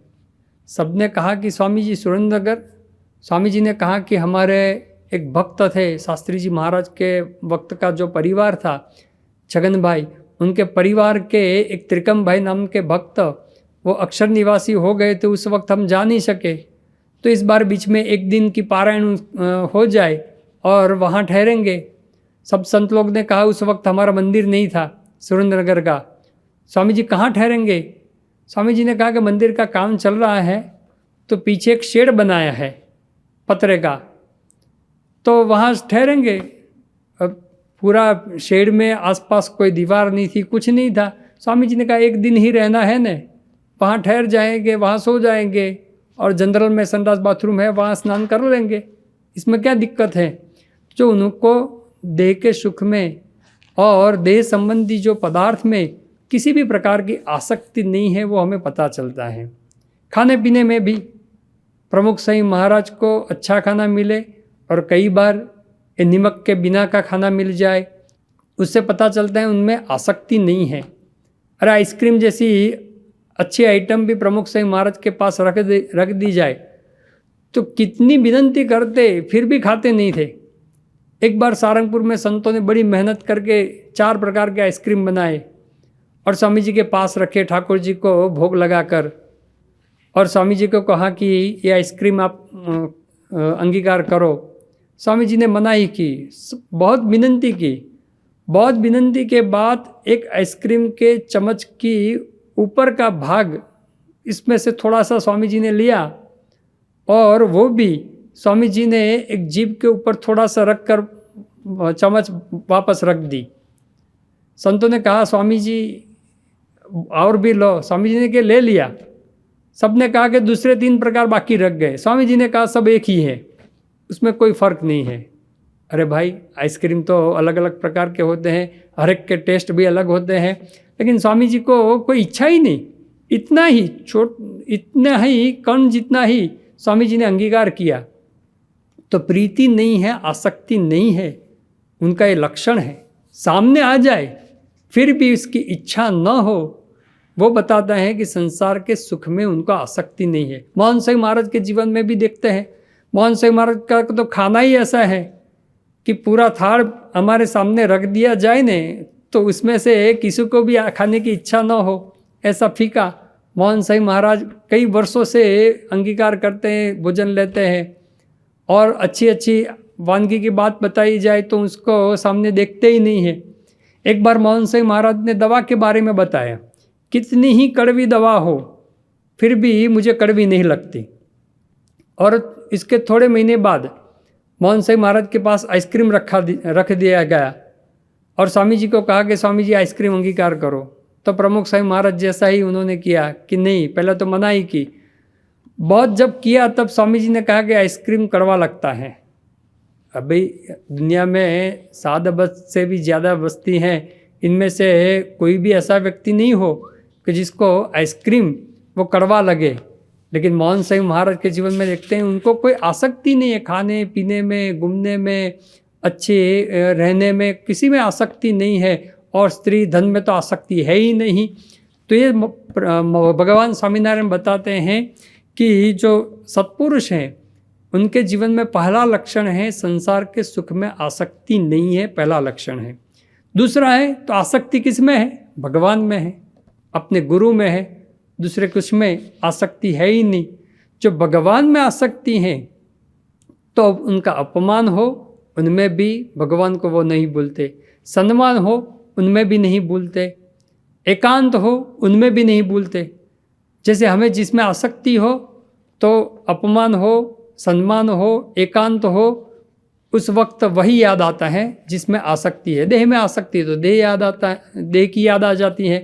सबने कहा कि स्वामी जी सुरेंद्र नगर। स्वामी जी ने कहा कि हमारे एक भक्त थे, शास्त्री जी महाराज के वक्त का जो परिवार था, छगन भाई, उनके परिवार के एक त्रिकम भाई नाम के भक्त वो अक्षर निवासी हो गए थे, उस वक्त हम जा नहीं सके, तो इस बार बीच में एक दिन की पारायण हो जाए और वहाँ ठहरेंगे। सब संत लोग ने कहा, उस वक्त हमारा मंदिर नहीं था सुरेंद्र नगर का, स्वामी जी कहाँ ठहरेंगे? स्वामी जी ने कहा कि मंदिर का काम चल रहा है तो पीछे एक शेड बनाया है पतरे का, तो वहाँ ठहरेंगे। अब पूरा शेड में आसपास कोई दीवार नहीं थी, कुछ नहीं था। स्वामी जी ने कहा एक दिन ही रहना है न, वहाँ ठहर जाएंगे, वहाँ सो जाएंगे और जनरल में संडास बाथरूम है, वहाँ स्नान कर लेंगे, इसमें क्या दिक्कत है? जो उनको देह के सुख में और देह संबंधी जो पदार्थ में किसी भी प्रकार की आसक्ति नहीं है, वो हमें पता चलता है। खाने पीने में भी प्रमुख स्वामी महाराज को अच्छा खाना मिले और कई बार ये नमक के बिना का खाना मिल जाए, उससे पता चलता है उनमें आसक्ति नहीं है। अरे आइसक्रीम जैसी अच्छी आइटम भी प्रमुख स्वामी महाराज के पास रख दी जाए तो कितनी विनती करते फिर भी खाते नहीं थे। एक बार सारंगपुर में संतों ने बड़ी मेहनत करके 4 प्रकार के आइसक्रीम बनाए और स्वामी जी के पास रखे, ठाकुर जी को भोग लगाकर, और स्वामी जी को कहा कि ये आइसक्रीम आप अंगीकार करो। स्वामी जी ने मनाही की, बहुत विनती की। बहुत विनती के बाद एक आइसक्रीम के चम्मच की ऊपर का भाग इसमें से थोड़ा सा स्वामी जी ने लिया और वो भी स्वामी जी ने एक जीभ के ऊपर थोड़ा सा रख कर चम्मच वापस रख दी। संतों ने कहा स्वामी जी और भी लो। स्वामी जी ने के ले लिया। सबने कहा कि दूसरे 3 प्रकार बाकी रख गए। स्वामी जी ने कहा सब एक ही है, उसमें कोई फ़र्क नहीं है। अरे भाई आइसक्रीम तो अलग अलग प्रकार के होते हैं, हर एक के टेस्ट भी अलग होते हैं, लेकिन स्वामी जी को कोई इच्छा ही नहीं, इतना ही कण जितना ही स्वामी जी ने अंगीकार किया। तो प्रीति नहीं है, आसक्ति नहीं है, उनका ये लक्षण है। सामने आ जाए फिर भी उसकी इच्छा न हो, वो बताता है कि संसार के सुख में उनको आसक्ति नहीं है। मोहन स्वामी महाराज के जीवन में भी देखते हैं, मोहन स्वामी महाराज का तो खाना ही ऐसा है कि पूरा थाल हमारे सामने रख दिया जाए ने तो उसमें से किसी को भी खाने की इच्छा न हो, ऐसा फीका। मोहन स्वामी महाराज कई वर्षों से अंगीकार करते हैं, भोजन लेते हैं और अच्छी अच्छी वानगी की बात बताई जाए तो उसको सामने देखते ही नहीं है। एक बार मोहन स्वामी महाराज ने दवा के बारे में बताया, कितनी ही कड़वी दवा हो फिर भी मुझे कड़वी नहीं लगती। और इसके थोड़े महीने बाद मोहन स्वामी महाराज के पास आइसक्रीम रख दिया गया और स्वामी जी को कहा कि स्वामी जी आइसक्रीम अंगीकार करो। तो प्रमुख स्वामी महाराज जैसा ही उन्होंने किया कि नहीं, पहले तो मना ही की। बहुत जब किया तब स्वामी जी ने कहा कि आइसक्रीम कड़वा लगता है। अभी दुनिया में 7 अरब से भी ज़्यादा बस्ती हैं, इनमें से कोई भी ऐसा व्यक्ति नहीं हो कि जिसको आइसक्रीम वो कड़वा लगे। लेकिन मोहन स्वामी महाराज के जीवन में देखते हैं उनको कोई आसक्ति नहीं है, खाने पीने में, घूमने में, अच्छे रहने में, किसी में आसक्ति नहीं है और स्त्री धन में तो आसक्ति है ही नहीं। तो ये भगवान स्वामीनारायण बताते हैं कि जो सत्पुरुष हैं उनके जीवन में पहला लक्षण है संसार के सुख में आसक्ति नहीं है, पहला लक्षण है। दूसरा है तो आसक्ति किस में है? भगवान में है, अपने गुरु में है, दूसरे कुछ में आसक्ति है ही नहीं। जो भगवान में आसक्ति हैं तो उनका अपमान हो उनमें भी भगवान को वो नहीं भूलते, सम्मान हो उनमें भी नहीं भूलते, एकांत हो उनमें भी नहीं भूलते। जैसे हमें जिसमें आसक्ति हो तो अपमान हो, सम्मान हो, एकांत हो, उस वक्त वही याद आता है जिसमें आसक्ति है। देह में आसक्ति है तो देह याद आता है, देह की याद आ जाती है।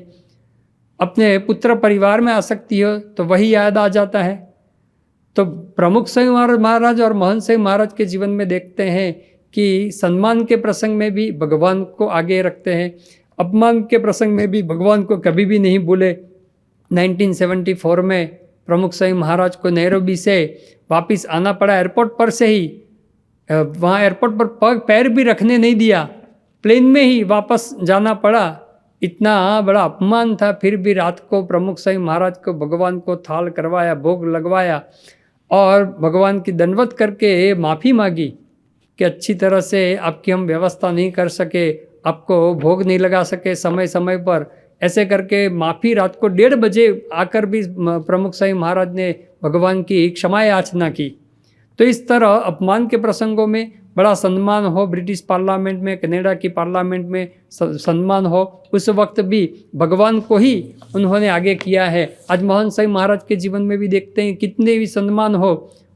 अपने पुत्र परिवार में आसक्ति हो तो वही याद आ जाता है। तो प्रमुख स्वामी महाराज और महंत स्वामी महाराज के जीवन में देखते हैं कि सम्मान के प्रसंग में भी भगवान को आगे रखते हैं, अपमान के प्रसंग में भी भगवान को कभी भी नहीं भूले। 1974 में प्रमुख स्वामी महाराज को नैरोबी से वापस आना पड़ा, एयरपोर्ट पर से ही। वहाँ एयरपोर्ट पर पैर भी रखने नहीं दिया, प्लेन में ही वापस जाना पड़ा। इतना बड़ा अपमान था, फिर भी रात को प्रमुख स्वामी महाराज को भगवान को थाल करवाया, भोग लगवाया और भगवान की दंडवत करके माफ़ी मांगी कि अच्छी तरह से आपकी हम व्यवस्था नहीं कर सके, आपको भोग नहीं लगा सके समय समय पर। ऐसे करके माफ़ी रात को 1:30 बजे आकर भी प्रमुख स्वामी महाराज ने भगवान की क्षमा याचना की। तो इस तरह अपमान के प्रसंगों में बड़ा सम्मान हो, ब्रिटिश पार्लियामेंट में, कनाडा की पार्लियामेंट में सम्मान हो, उस वक्त भी भगवान को ही उन्होंने आगे किया है। आज मोहन स्वामी महाराज के जीवन में भी देखते हैं कितने भी सम्मान हो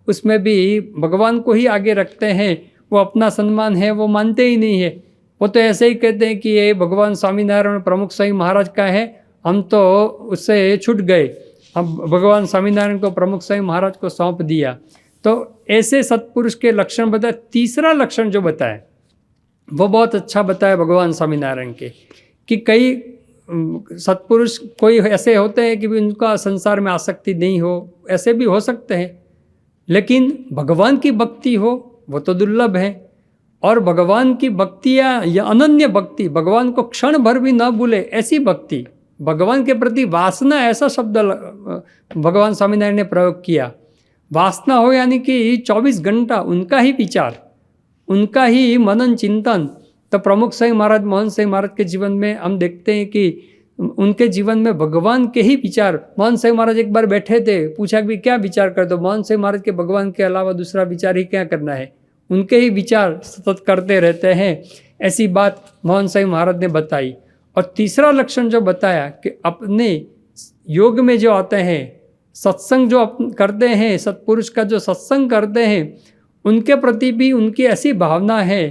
उसमें भी भगवान को ही आगे रखते हैं। वो अपना सम्मान है वो मानते ही नहीं है, वो तो ऐसे ही कहते हैं कि ये भगवान स्वामीनारायण प्रमुख स्वामी महाराज का है, हम तो उससे छूट गए, हम भगवान स्वामीनारायण को प्रमुख स्वामी महाराज को सौंप दिया। तो ऐसे सत्पुरुष के लक्षण बताए। तीसरा लक्षण जो बताया वो बहुत अच्छा बताया भगवान स्वामीनारायण के, कि कई सत्पुरुष कोई ऐसे होते हैं कि उनका संसार में आसक्ति नहीं हो, ऐसे भी हो सकते हैं, लेकिन भगवान की भक्ति हो वो तो दुर्लभ है। और भगवान की भक्तियाँ या अनन्य भक्ति, भगवान को क्षण भर भी न भूले ऐसी भक्ति, भगवान के प्रति वासना, ऐसा शब्द भगवान स्वामीनारायण ने प्रयोग किया। वासना हो यानी कि 24 घंटा उनका ही विचार, उनका ही मनन चिंतन। तो प्रमुख स्वामी महाराज, मोहन स्वामी महाराज के जीवन में हम देखते हैं कि उनके जीवन में भगवान के ही विचार। मोहन स्वामी महाराज एक बार बैठे थे, पूछा कि क्या विचार कर दो। मोहन स्वामी महाराज के भगवान के अलावा दूसरा विचार ही क्या करना है, उनके ही विचार सतत करते रहते हैं। ऐसी बात मोहन स्वामी महाराज ने बताई। और तीसरा लक्षण जो बताया कि अपने योग में जो आते हैं, सत्संग जो करते हैं, सत्पुरुष का जो सत्संग करते हैं, उनके प्रति भी उनकी ऐसी भावना है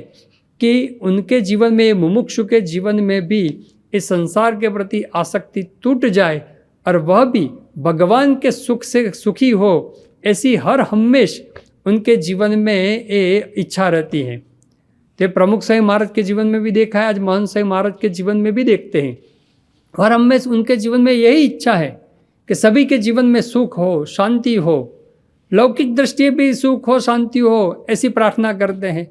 कि उनके जीवन में, मुमुक्षु के जीवन में भी इस संसार के प्रति आसक्ति टूट जाए और वह भी भगवान के सुख से सुखी हो, ऐसी हर हमेश उनके जीवन में ये इच्छा रहती है। तो प्रमुख स्वामी महाराज के जीवन में भी देखा है, आज मोहन स्वामी महाराज के जीवन में भी देखते हैं। हर हमेश उनके जीवन में यही इच्छा है कि सभी के जीवन में सुख हो, शांति हो, लौकिक दृष्टि भी सुख हो, शांति हो, ऐसी प्रार्थना करते हैं।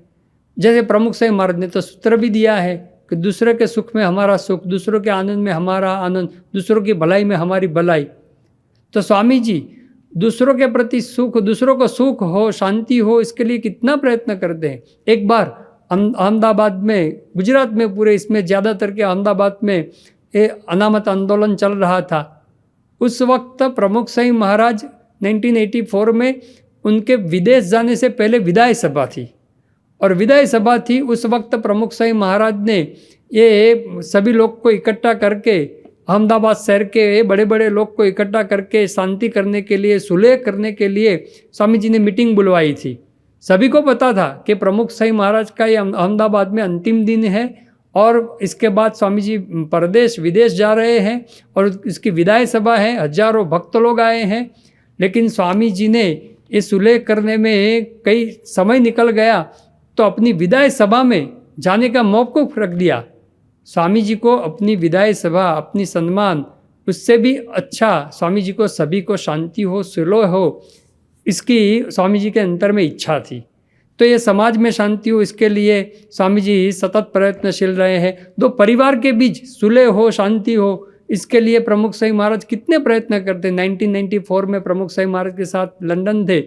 जैसे प्रमुख स्वामी महाराज ने तो सूत्र भी दिया है कि दूसरे के सुख में हमारा सुख, दूसरों के आनंद में हमारा आनंद, दूसरों की भलाई में हमारी भलाई। तो स्वामी जी दूसरों के प्रति सुख, दूसरों को सुख हो, शांति हो, इसके लिए कितना प्रयत्न करते हैं। एक बार अहमदाबाद में, गुजरात में पूरे, इसमें ज़्यादातर के अहमदाबाद में ये अनामत आंदोलन चल रहा था। उस वक्त प्रमुख स्वामी महाराज 1984 में उनके विदेश जाने से पहले विदाई सभा थी, और विदाई सभा थी उस वक्त प्रमुख स्वामी महाराज ने ये सभी लोग को इकट्ठा करके, अहमदाबाद शहर के बड़े बड़े लोग को इकट्ठा करके शांति करने के लिए, सुलह करने के लिए स्वामी जी ने मीटिंग बुलवाई थी। सभी को पता था कि प्रमुख स्वामी महाराज का ये अहमदाबाद में अंतिम दिन है और इसके बाद स्वामी जी परदेश विदेश जा रहे हैं और इसकी विदाई सभा है, हजारों भक्त लोग आए हैं। लेकिन स्वामी जी ने ये सुलह करने में कई समय निकल गया तो अपनी विदाई सभा में जाने का मौक़ूफ़ रख दिया। स्वामी जी को अपनी विदाई सभा, अपनी सम्मान, उससे भी अच्छा स्वामी जी को सभी को शांति हो, सुलह हो, इसकी स्वामी जी के अंतर में इच्छा थी। तो ये समाज में शांति हो, इसके लिए स्वामी जी सतत प्रयत्नशील रहे हैं। दो परिवार के बीच सुलह हो, शांति हो, इसके लिए प्रमुख स्वामी महाराज कितने प्रयत्न करते। 1994 में प्रमुख स्वामी महाराज के साथ लंदन थे,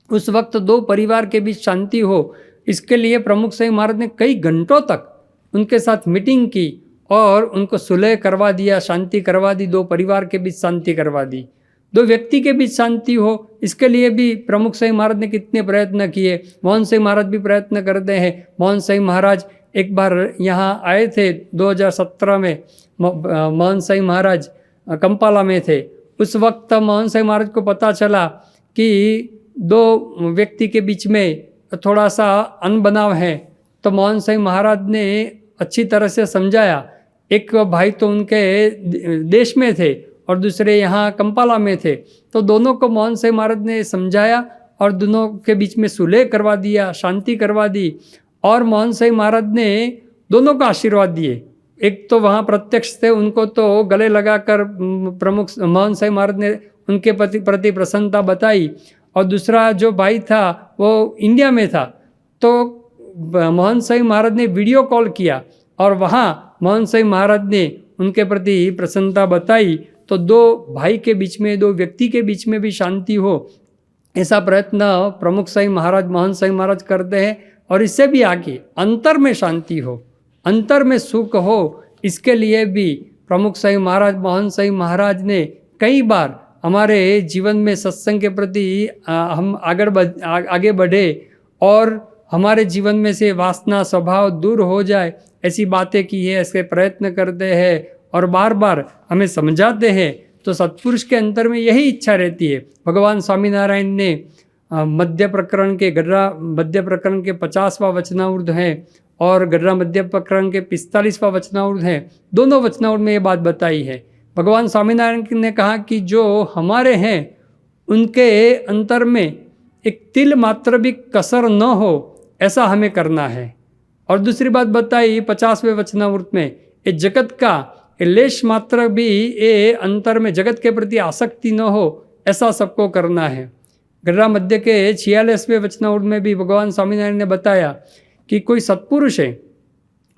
उस वक्त दो परिवार के बीच शांति हो, इसके लिए प्रमुख स्वामी महाराज ने कई घंटों तक उनके साथ मीटिंग की और उनको सुलह करवा दिया, शांति करवा दी, दो परिवार के बीच शांति करवा दी, दो व्यक्ति के बीच शांति हो। इसके लिए भी प्रमुख साईं महाराज ने कितने प्रयत्न किए। मोहन साईं महाराज भी प्रयत्न करते हैं। मोहन साईं महाराज एक बार यहाँ आए थे 2017 में। मोहन साईं महाराज कंपाला में थे। उस वक्त मोहन साईं महाराज को पता चला कि दो व्यक्ति के बीच में थोड़ा सा अनबनाव है, तो मोहन साईं महाराज ने अच्छी तरह से समझाया। एक भाई तो उनके देश में थे और दूसरे यहाँ कंपाला में थे, तो दोनों को मोहन साईं महाराज ने समझाया और दोनों के बीच में सुलह करवा दिया, शांति करवा दी। और मोहन साईं महाराज ने दोनों को आशीर्वाद दिए। एक तो वहाँ प्रत्यक्ष थे, उनको तो गले लगाकर प्रमुख मोहन साईं महाराज ने उनके प्रति प्रसन्नता बताई, और दूसरा जो भाई था वो इंडिया में था, तो मोहन साईं महाराज ने वीडियो कॉल किया और वहाँ मोहन साईं महाराज ने उनके प्रति प्रसन्नता बताई। तो दो भाई के बीच में, दो व्यक्ति के बीच में भी शांति हो, ऐसा प्रयत्न प्रमुख साईं महाराज, मोहन साईं महाराज करते हैं। और इससे भी आगे अंतर में शांति हो, अंतर में सुख हो, इसके लिए भी प्रमुख साईं महाराज, मोहन साईं महाराज ने कई बार हमारे जीवन में सत्संग के प्रति हम आगे बढ़े और हमारे जीवन में से वासना स्वभाव दूर हो जाए, ऐसी बातें की है, ऐसे प्रयत्न करते हैं और बार बार हमें समझाते हैं। तो सत्पुरुष के अंतर में यही इच्छा रहती है। भगवान स्वामीनारायण ने मध्य प्रकरण के गड्ढा मध्य प्रकरण के 50वां वचनामृत है और गड्ढा मध्य प्रकरण के 45वां वचनामृत है। दोनों वचनामृत में ये बात बताई है। भगवान स्वामीनारायण ने कहा कि जो हमारे हैं उनके अंतर में एक तिल मात्र भी कसर न हो, ऐसा हमें करना है। और दूसरी बात बताई 50वें वचनामृत में, ये जगत का लेश मात्र भी ये अंतर में जगत के प्रति आसक्ति न हो, ऐसा सबको करना है। गड्ढा मध्य के 46वें वचनामृत में भी भगवान स्वामीनारायण ने बताया कि कोई सत्पुरुष है,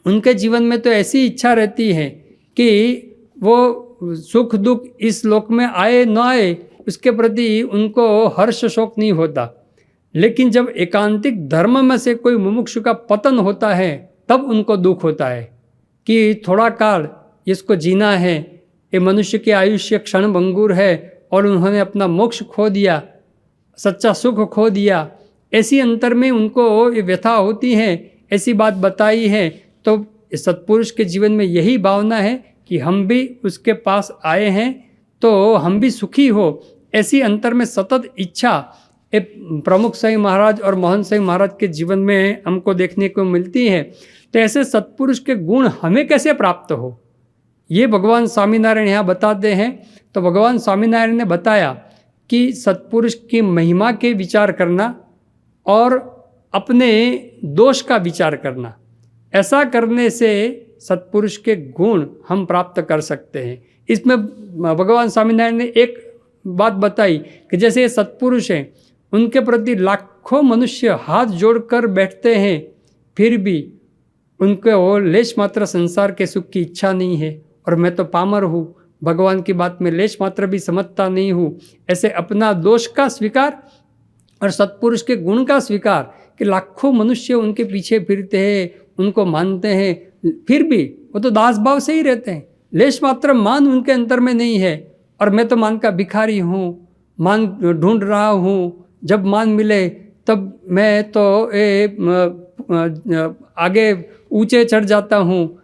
उनके जीवन में तो ऐसी इच्छा रहती है कि वो सुख दुख इस लोक में आए न आए, उसके प्रति उनको हर्ष शोक नहीं होता। लेकिन जब एकांतिक धर्म में से कोई मुमुक्षु का पतन होता है, तब उनको दुख होता है कि थोड़ा काल इसको जीना है, ये मनुष्य के आयुष्य क्षण भंगुर है और उन्होंने अपना मोक्ष खो दिया, सच्चा सुख खो दिया। ऐसी अंतर में उनको ये व्यथा होती है, ऐसी बात बताई है। तो सत्पुरुष के जीवन में यही भावना है कि हम भी उसके पास आए हैं तो हम भी सुखी हो, ऐसी अंतर में सतत इच्छा प्रमुख साईं महाराज और मोहन साईं महाराज के जीवन में हमको देखने को मिलती है। तो ऐसे सत्पुरुष के गुण हमें कैसे प्राप्त हो, ये भगवान स्वामीनारायण यहाँ बताते हैं। तो भगवान स्वामीनारायण ने बताया कि सत्पुरुष की महिमा के विचार करना और अपने दोष का विचार करना, ऐसा करने से सत्पुरुष के गुण हम प्राप्त कर सकते हैं। इसमें भगवान स्वामीनारायण ने एक बात बताई कि जैसे सत्पुरुष हैं, उनके प्रति लाखों मनुष्य हाथ जोड़कर बैठते हैं, फिर भी उनको लेश मात्र संसार के सुख की इच्छा नहीं है, और मैं तो पामर हूँ, भगवान की बात में लेश मात्र भी समझता नहीं हूँ। ऐसे अपना दोष का स्वीकार और सत्पुरुष के गुण का स्वीकार कि लाखों मनुष्य उनके पीछे फिरते हैं, उनको मानते हैं, फिर भी वो तो दास भाव से ही रहते हैं, लेश मात्र मान उनके अंतर में नहीं है। और मैं तो मान का भिखारी हूँ, मान ढूंढ रहा हूँ, जब मान मिले तब मैं तो आगे ऊंचे चढ़ जाता हूँ।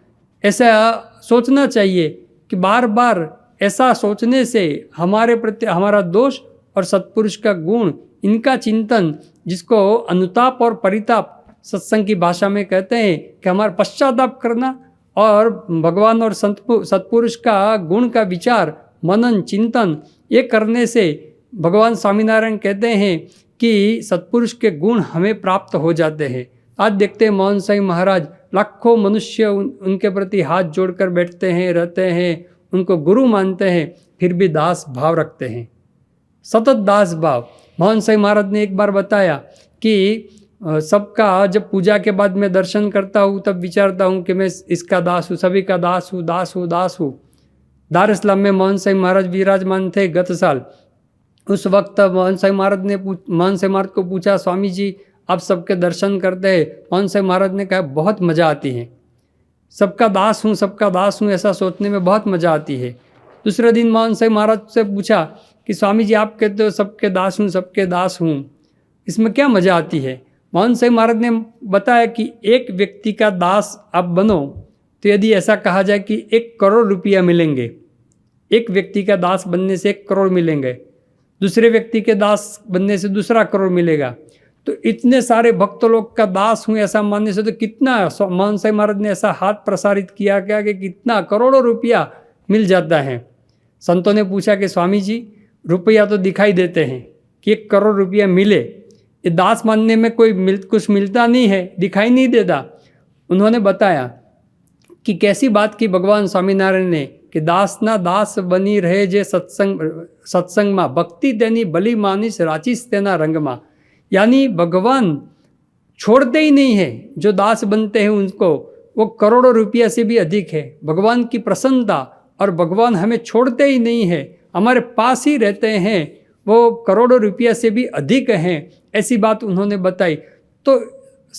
ऐसा सोचना चाहिए कि बार बार ऐसा सोचने से हमारे प्रति हमारा दोष और सत्पुरुष का गुण, इनका चिंतन, जिसको अनुताप और परिताप सत्संग की भाषा में कहते हैं, कि हमारा पश्चाताप करना और भगवान और सत्पुरुष का गुण का विचार, मनन, चिंतन, ये करने से भगवान स्वामीनारायण कहते हैं कि सत्पुरुष के गुण हमें प्राप्त हो जाते हैं। आज देखते हैं मोहन साईं महाराज, लाखों मनुष्य उनके प्रति हाथ जोड़कर बैठते हैं, रहते हैं, उनको गुरु मानते हैं, फिर भी दास भाव रखते हैं, सतत दास भाव। मोहन साईं महाराज ने एक बार बताया कि सबका जब पूजा के बाद मैं दर्शन करता हूँ तब विचारता हूँ कि मैं इसका दास हूँ, सभी का दास हूँ, दास हूँ, दास हूँ। दार इस्लाम में मोहन साईं महाराज विराजमान थे गत साल। उस वक्त मोहन साईं महाराज को पूछा, स्वामी जी आप सबके दर्शन करते हैं? मोहन साईं महाराज ने कहा बहुत मज़ा आती है। सबका दास हूँ, सबका दास हूँ, ऐसा सोचने में बहुत मज़ा आती है। दूसरे दिन मोहन साई महाराज से पूछा कि स्वामी जी आप कहते हो सबके दास हूँ, सबके दास हूँ, इसमें क्या मज़ा आती है? मोहन साई महाराज ने बताया कि एक व्यक्ति का दास आप बनो तो यदि ऐसा कहा जाए कि 1 करोड़ रुपया मिलेंगे, एक व्यक्ति का दास बनने से 1 करोड़ मिलेंगे, दूसरे व्यक्ति के दास बनने से दूसरा करोड़ मिलेगा, तो इतने सारे भक्त लोग का दास हूँ ऐसा मानने से तो कितना, मोहन साई महाराज ने ऐसा हाथ प्रसारित किया क्या कि कितना करोड़ों रुपया मिल जाता है। संतों ने पूछा कि स्वामी जी रुपया तो दिखाई देते हैं कि 1 करोड़ रुपया मिले, ये दास मानने में कुछ मिलता नहीं है, दिखाई नहीं देता। उन्होंने बताया कि कैसी बात की भगवान स्वामीनारायण ने कि दास ना दास बनी रहे जे सत्संग माँ, भक्ति तेनी भली मानिस राचिस तेना रंग माँ। यानी भगवान छोड़ते ही नहीं है, जो दास बनते हैं उनको वो करोड़ों रुपया से भी अधिक है। भगवान की प्रसन्नता, और भगवान हमें छोड़ते ही नहीं है, हमारे पास ही रहते हैं, वो करोड़ों रुपया से भी अधिक हैं, ऐसी बात उन्होंने बताई। तो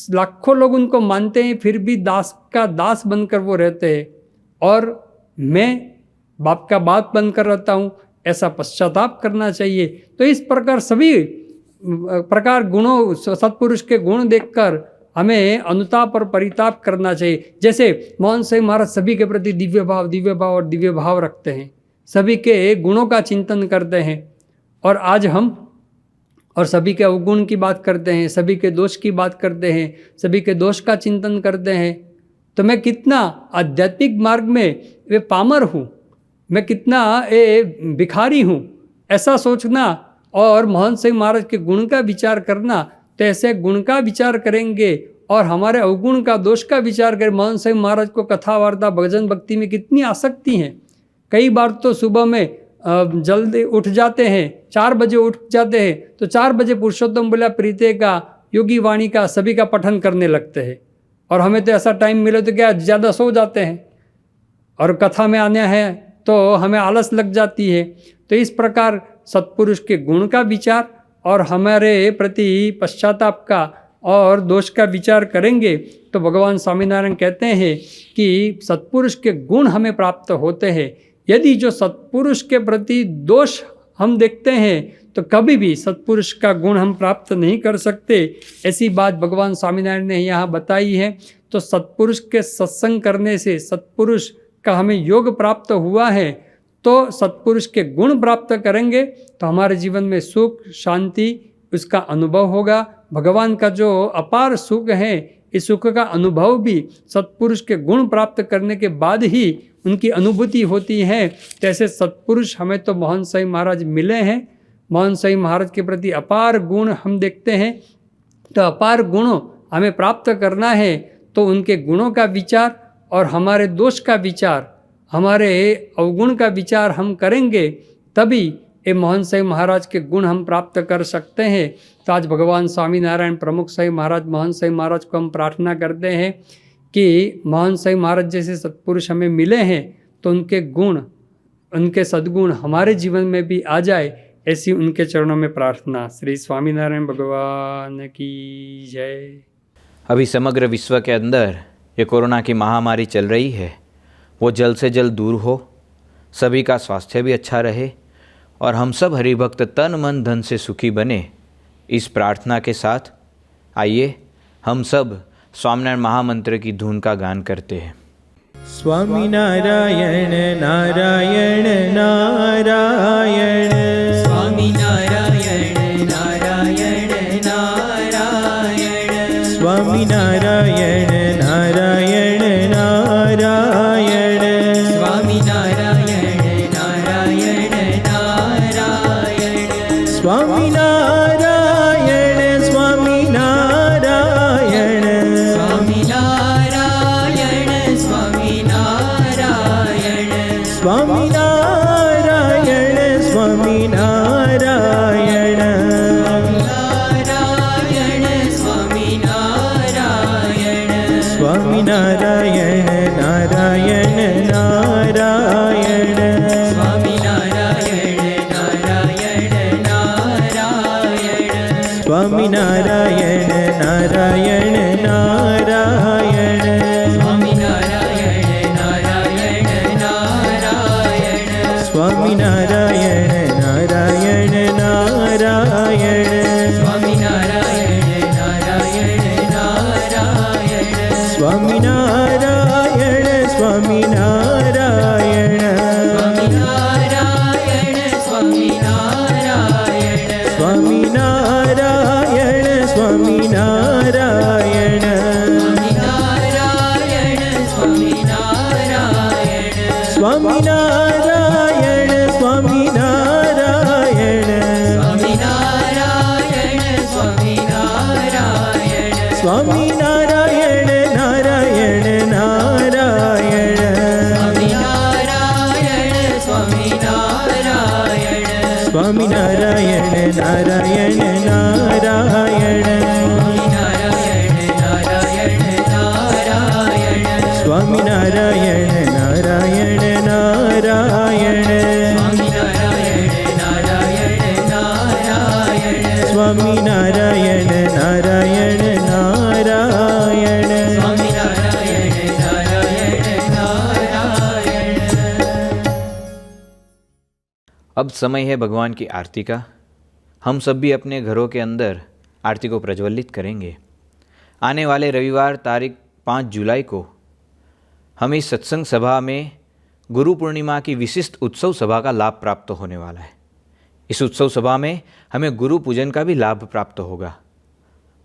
लाखों लोग उनको मानते हैं, फिर भी दास का दास बनकर वो रहते हैं, और मैं बाप का बाप बनकर रहता हूँ, ऐसा पश्चाताप करना चाहिए। तो इस प्रकार सभी प्रकार गुणों, सत्पुरुष के गुण देखकर हमें अनुताप और परिताप करना चाहिए। जैसे मोहन साई महाराज सभी के प्रति दिव्य भाव और दिव्य भाव रखते हैं, सभी के गुणों का चिंतन करते हैं, और आज हम और सभी के अवगुण की बात करते हैं, सभी के दोष की बात करते हैं, सभी के दोष का चिंतन करते हैं। तो मैं कितना आध्यात्मिक मार्ग में वे पामर हूँ, मैं कितना भिखारी हूँ, ऐसा सोचना और मोहन साई महाराज के गुण का विचार करना। तो ऐसे गुण का विचार करेंगे और हमारे अवगुण का, दोष का विचार करें। मोहन साई महाराज को कथा वार्ता भजन भक्ति में कितनी आसक्ति है। कई बार तो सुबह में जल्दी उठ जाते हैं, 4 बजे उठ जाते हैं, तो 4 बजे पुरुषोत्तम बोला प्रीते का, योगी वाणी का, सभी का पठन करने लगते हैं। और हमें तो ऐसा टाइम मिले तो क्या ज़्यादा सो जाते हैं, और कथा में आने हैं तो हमें आलस लग जाती है। तो इस प्रकार सत्पुरुष के गुण का विचार और हमारे प्रति पश्चाताप का और दोष का विचार करेंगे तो भगवान स्वामीनारायण कहते हैं कि सत्पुरुष के गुण हमें प्राप्त होते हैं। यदि जो सत्पुरुष के प्रति दोष हम देखते हैं तो कभी भी सत्पुरुष का गुण हम प्राप्त नहीं कर सकते। ऐसी बात भगवान स्वामीनारायण ने यहाँ बताई है। तो सत्पुरुष के सत्संग करने से सत्पुरुष का हमें योग प्राप्त हुआ है, तो सत्पुरुष के गुण प्राप्त करेंगे तो हमारे जीवन में सुख शांति उसका अनुभव होगा। भगवान का जो अपार सुख है, इस सुख का अनुभव भी सत्पुरुष के गुण प्राप्त करने के बाद ही उनकी अनुभूति होती है। जैसे सत्पुरुष हमें तो मोहन साई महाराज मिले हैं, मोहन साई महाराज के प्रति अपार गुण हम देखते हैं, तो अपार गुणों हमें प्राप्त करना है तो उनके गुणों का विचार और हमारे दोष का विचार, हमारे अवगुण का विचार हम करेंगे, तभी ये मोहन साई महाराज के गुण हम प्राप्त कर सकते हैं। तो आज भगवान स्वामीनारायण प्रमुख साई महाराज मोहन साई महाराज को हम प्रार्थना करते हैं कि मोहन साई महाराज जैसे सत्पुरुष हमें मिले हैं तो उनके गुण, उनके सद्गुण हमारे जीवन में भी आ जाए, ऐसी उनके चरणों में प्रार्थना। श्री स्वामीनारायण भगवान की जय। अभी समग्र विश्व के अंदर ये कोरोना की महामारी चल रही है, वो जल्द से जल्द दूर हो, सभी का स्वास्थ्य भी अच्छा रहे और हम सब हरिभक्त तन मन धन से सुखी बने, इस प्रार्थना के साथ आइए हम सब स्वामीनारायण महामंत्र की धुन का गान करते हैं। स्वामी नारायण नारायण नारायण, स्वामी नारायण नारायण नारायण, स्वामी नारायण नारायण नारायण, स्वामी नारायण नारायण नारायण, स्वामी नारायण स्वामी नारायण, स्वामी नारायण स्वामी नारायण, स्वामी नारायण स्वामी नारायण, नारायण स्वामी नारायण, स्वामी नारायण नारायण नारायण, स्वामी नारायण नारायण नारायण, स्वामी नारायण नारायण नारायण, स्वामी नारायण સ્વામિનારાયણ નારાયણ નારાયણ સ્વામિનારાયણ નારાયણ નારાયણ સ્વામિનારાયણ નારાયણ નારાયણ अब समय है भगवान की आरती का। हम सब भी अपने घरों के अंदर आरती को प्रज्वलित करेंगे। आने वाले रविवार तारीख 5 जुलाई को हम इस सत्संग सभा में गुरु पूर्णिमा की विशिष्ट उत्सव सभा का लाभ प्राप्त होने वाला है। इस उत्सव सभा में हमें गुरु पूजन का भी लाभ प्राप्त होगा।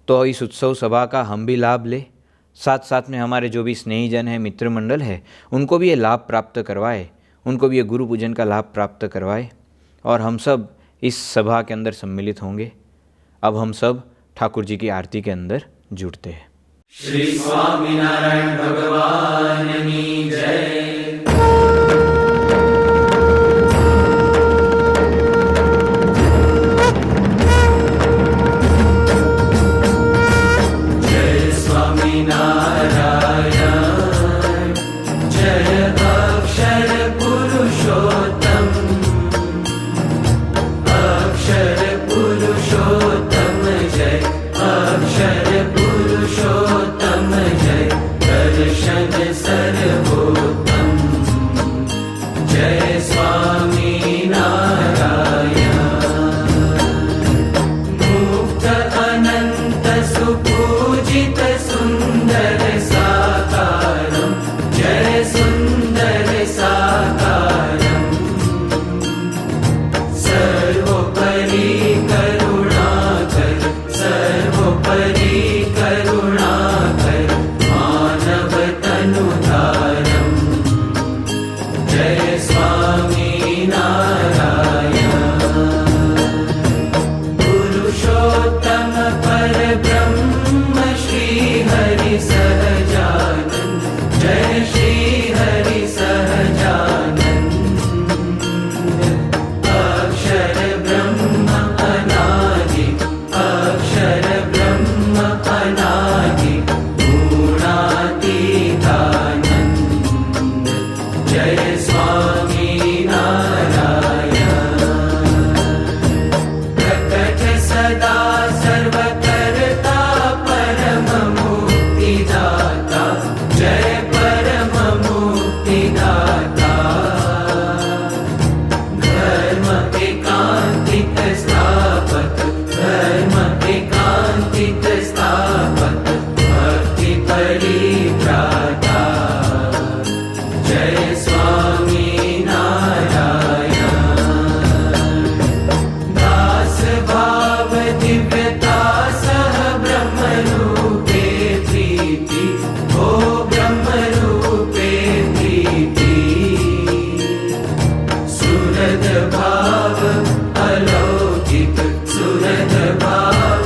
तो इस उत्सव सभा का हम भी लाभ लें, साथ साथ में हमारे जो भी स्नेहीजन हैं, मित्र मंडल है, उनको भी ये लाभ प्राप्त करवाए, उनको भी ये गुरु पूजन का लाभ प्राप्त करवाए और हम सब इस सभा के अंदर सम्मिलित होंगे। अब हम सब ठाकुर जी की आरती के अंदर जुड़ते हैं। श्री स्वामीनारायण भगवान की जय। जय स्वामीनारायण, जय अक्षर पुरुषोत्तम, अक्षर पुरुषोत्तम जय, अक्षर पुरुषोत्तम जय, दर्शन सर्वोत्तम जय स्वामीनारायण। मुक्त अनंत सुपूजित सुंदर साकारं जय सुंदर साकारं, सर्वोपरि करुणाकर, सर्वोपरि करुणाकर, मानव तनुधारं जय स्वामीनारायण। पुरुषोत्तम परब्रह्म श्री हरि सहजानंद जय श्री हरि सहजानंद, अक्षर ब्रह्म अनादि, अक्षर ब्रह्म अनादि, गुणातीतानंद जय स्वामीनारायण। प्रकट सदा सर्वकर्ता परम मुक्तिदाता जय परम मुक्तिदाता, धर्म एकांतिक स्थापक, धर्म एकांतिक स्थापक, भक्ति परित्राता जय स्वामीनारायण। दास भाव दिव्यता सह ब्रह्म रूपे प्रीति, ओ ब्रह्म रूपे प्रीति, सुरद भाव अलौकिक, सुरद भाव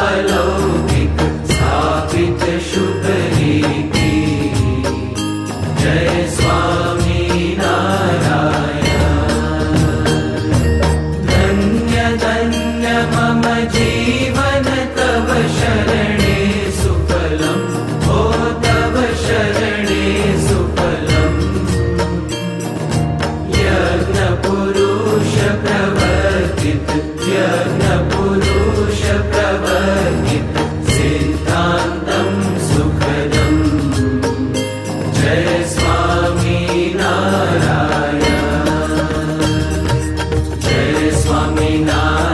अलौकिक, स्थापित शुभ रीति जय स्वामीनारायण। धन्य धन्य मम जीवन तव शरणे सुफलम्, ओ तव शरणे सुफलम्, यज्ञ पुरुष प्रवर्तित, यज्ञ पुरुष प्रवर्तित, सिद्धान्तं सुखदम् जय स्वामीनारायण। जय स्वामीनारायण,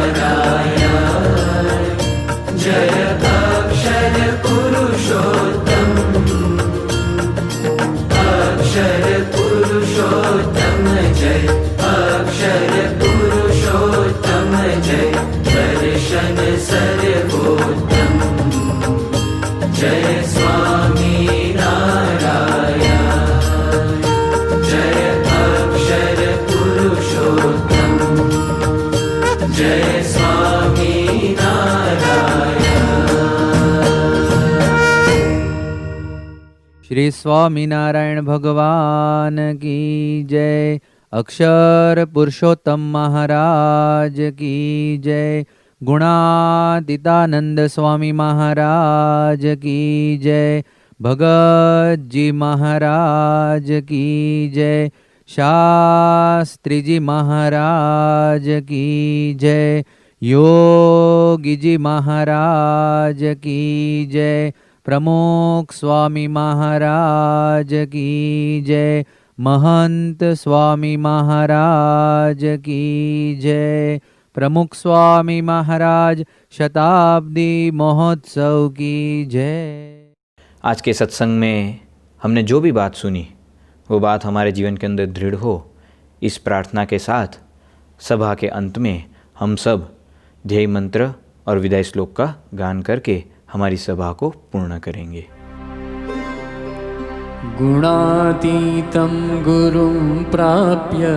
जय अक्षर पुरुषोत्तम, अक्षर पुरुषोत्तम जय, अक्षर पुरुषोत्तम जय, दर्शन सर्वोत्तम जय स्वामीनारायण। जय अक्षर पुरुषोत्तम, जय स्वामीनारायण। श्री स्वामीनारायण भगवान की जय। अक्षर पुरुषोत्तम महाराज की जय। गुणातीतानंद स्वामी महाराज की जय। भगत जी महाराज की जय। शास्त्री जी महाराज की जय। योगी जी महाराज की जय। प्रमुख स्वामी महाराज की जय। महंत स्वामी महाराज की जय। प्रमुख स्वामी महाराज शताब्दी महोत्सव की जय। आज के सत्संग में हमने जो भी बात सुनी वो बात हमारे जीवन के अंदर दृढ़ हो, इस प्रार्थना के साथ सभा के अंत में हम सब ध्येय मंत्र और विदाई श्लोक का गान करके हमारी सभा को पूर्ण करेंगे। गुणातीतं गुरुं प्राप्य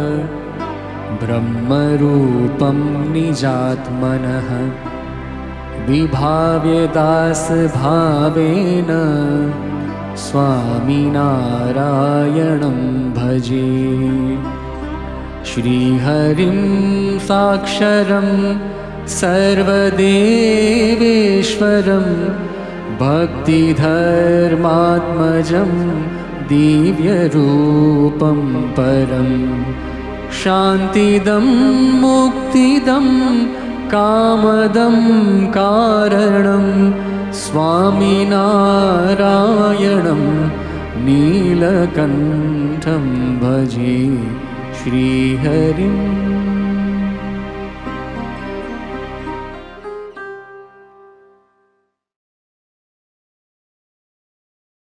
ब्रह्मरूपं निजात्मनः विभाव्य दासभावेन स्वामिनारायणं भजे। श्रीहरिं साक्षरं सर्वदेवेश्वरं भक्तिधर्मात्मजं दिव्यरूपं परं शान्तिदं मुक्तिदं कामदं कारणं स्वामिनारायणं नीलकण्ठं भजे श्रीहरिम्।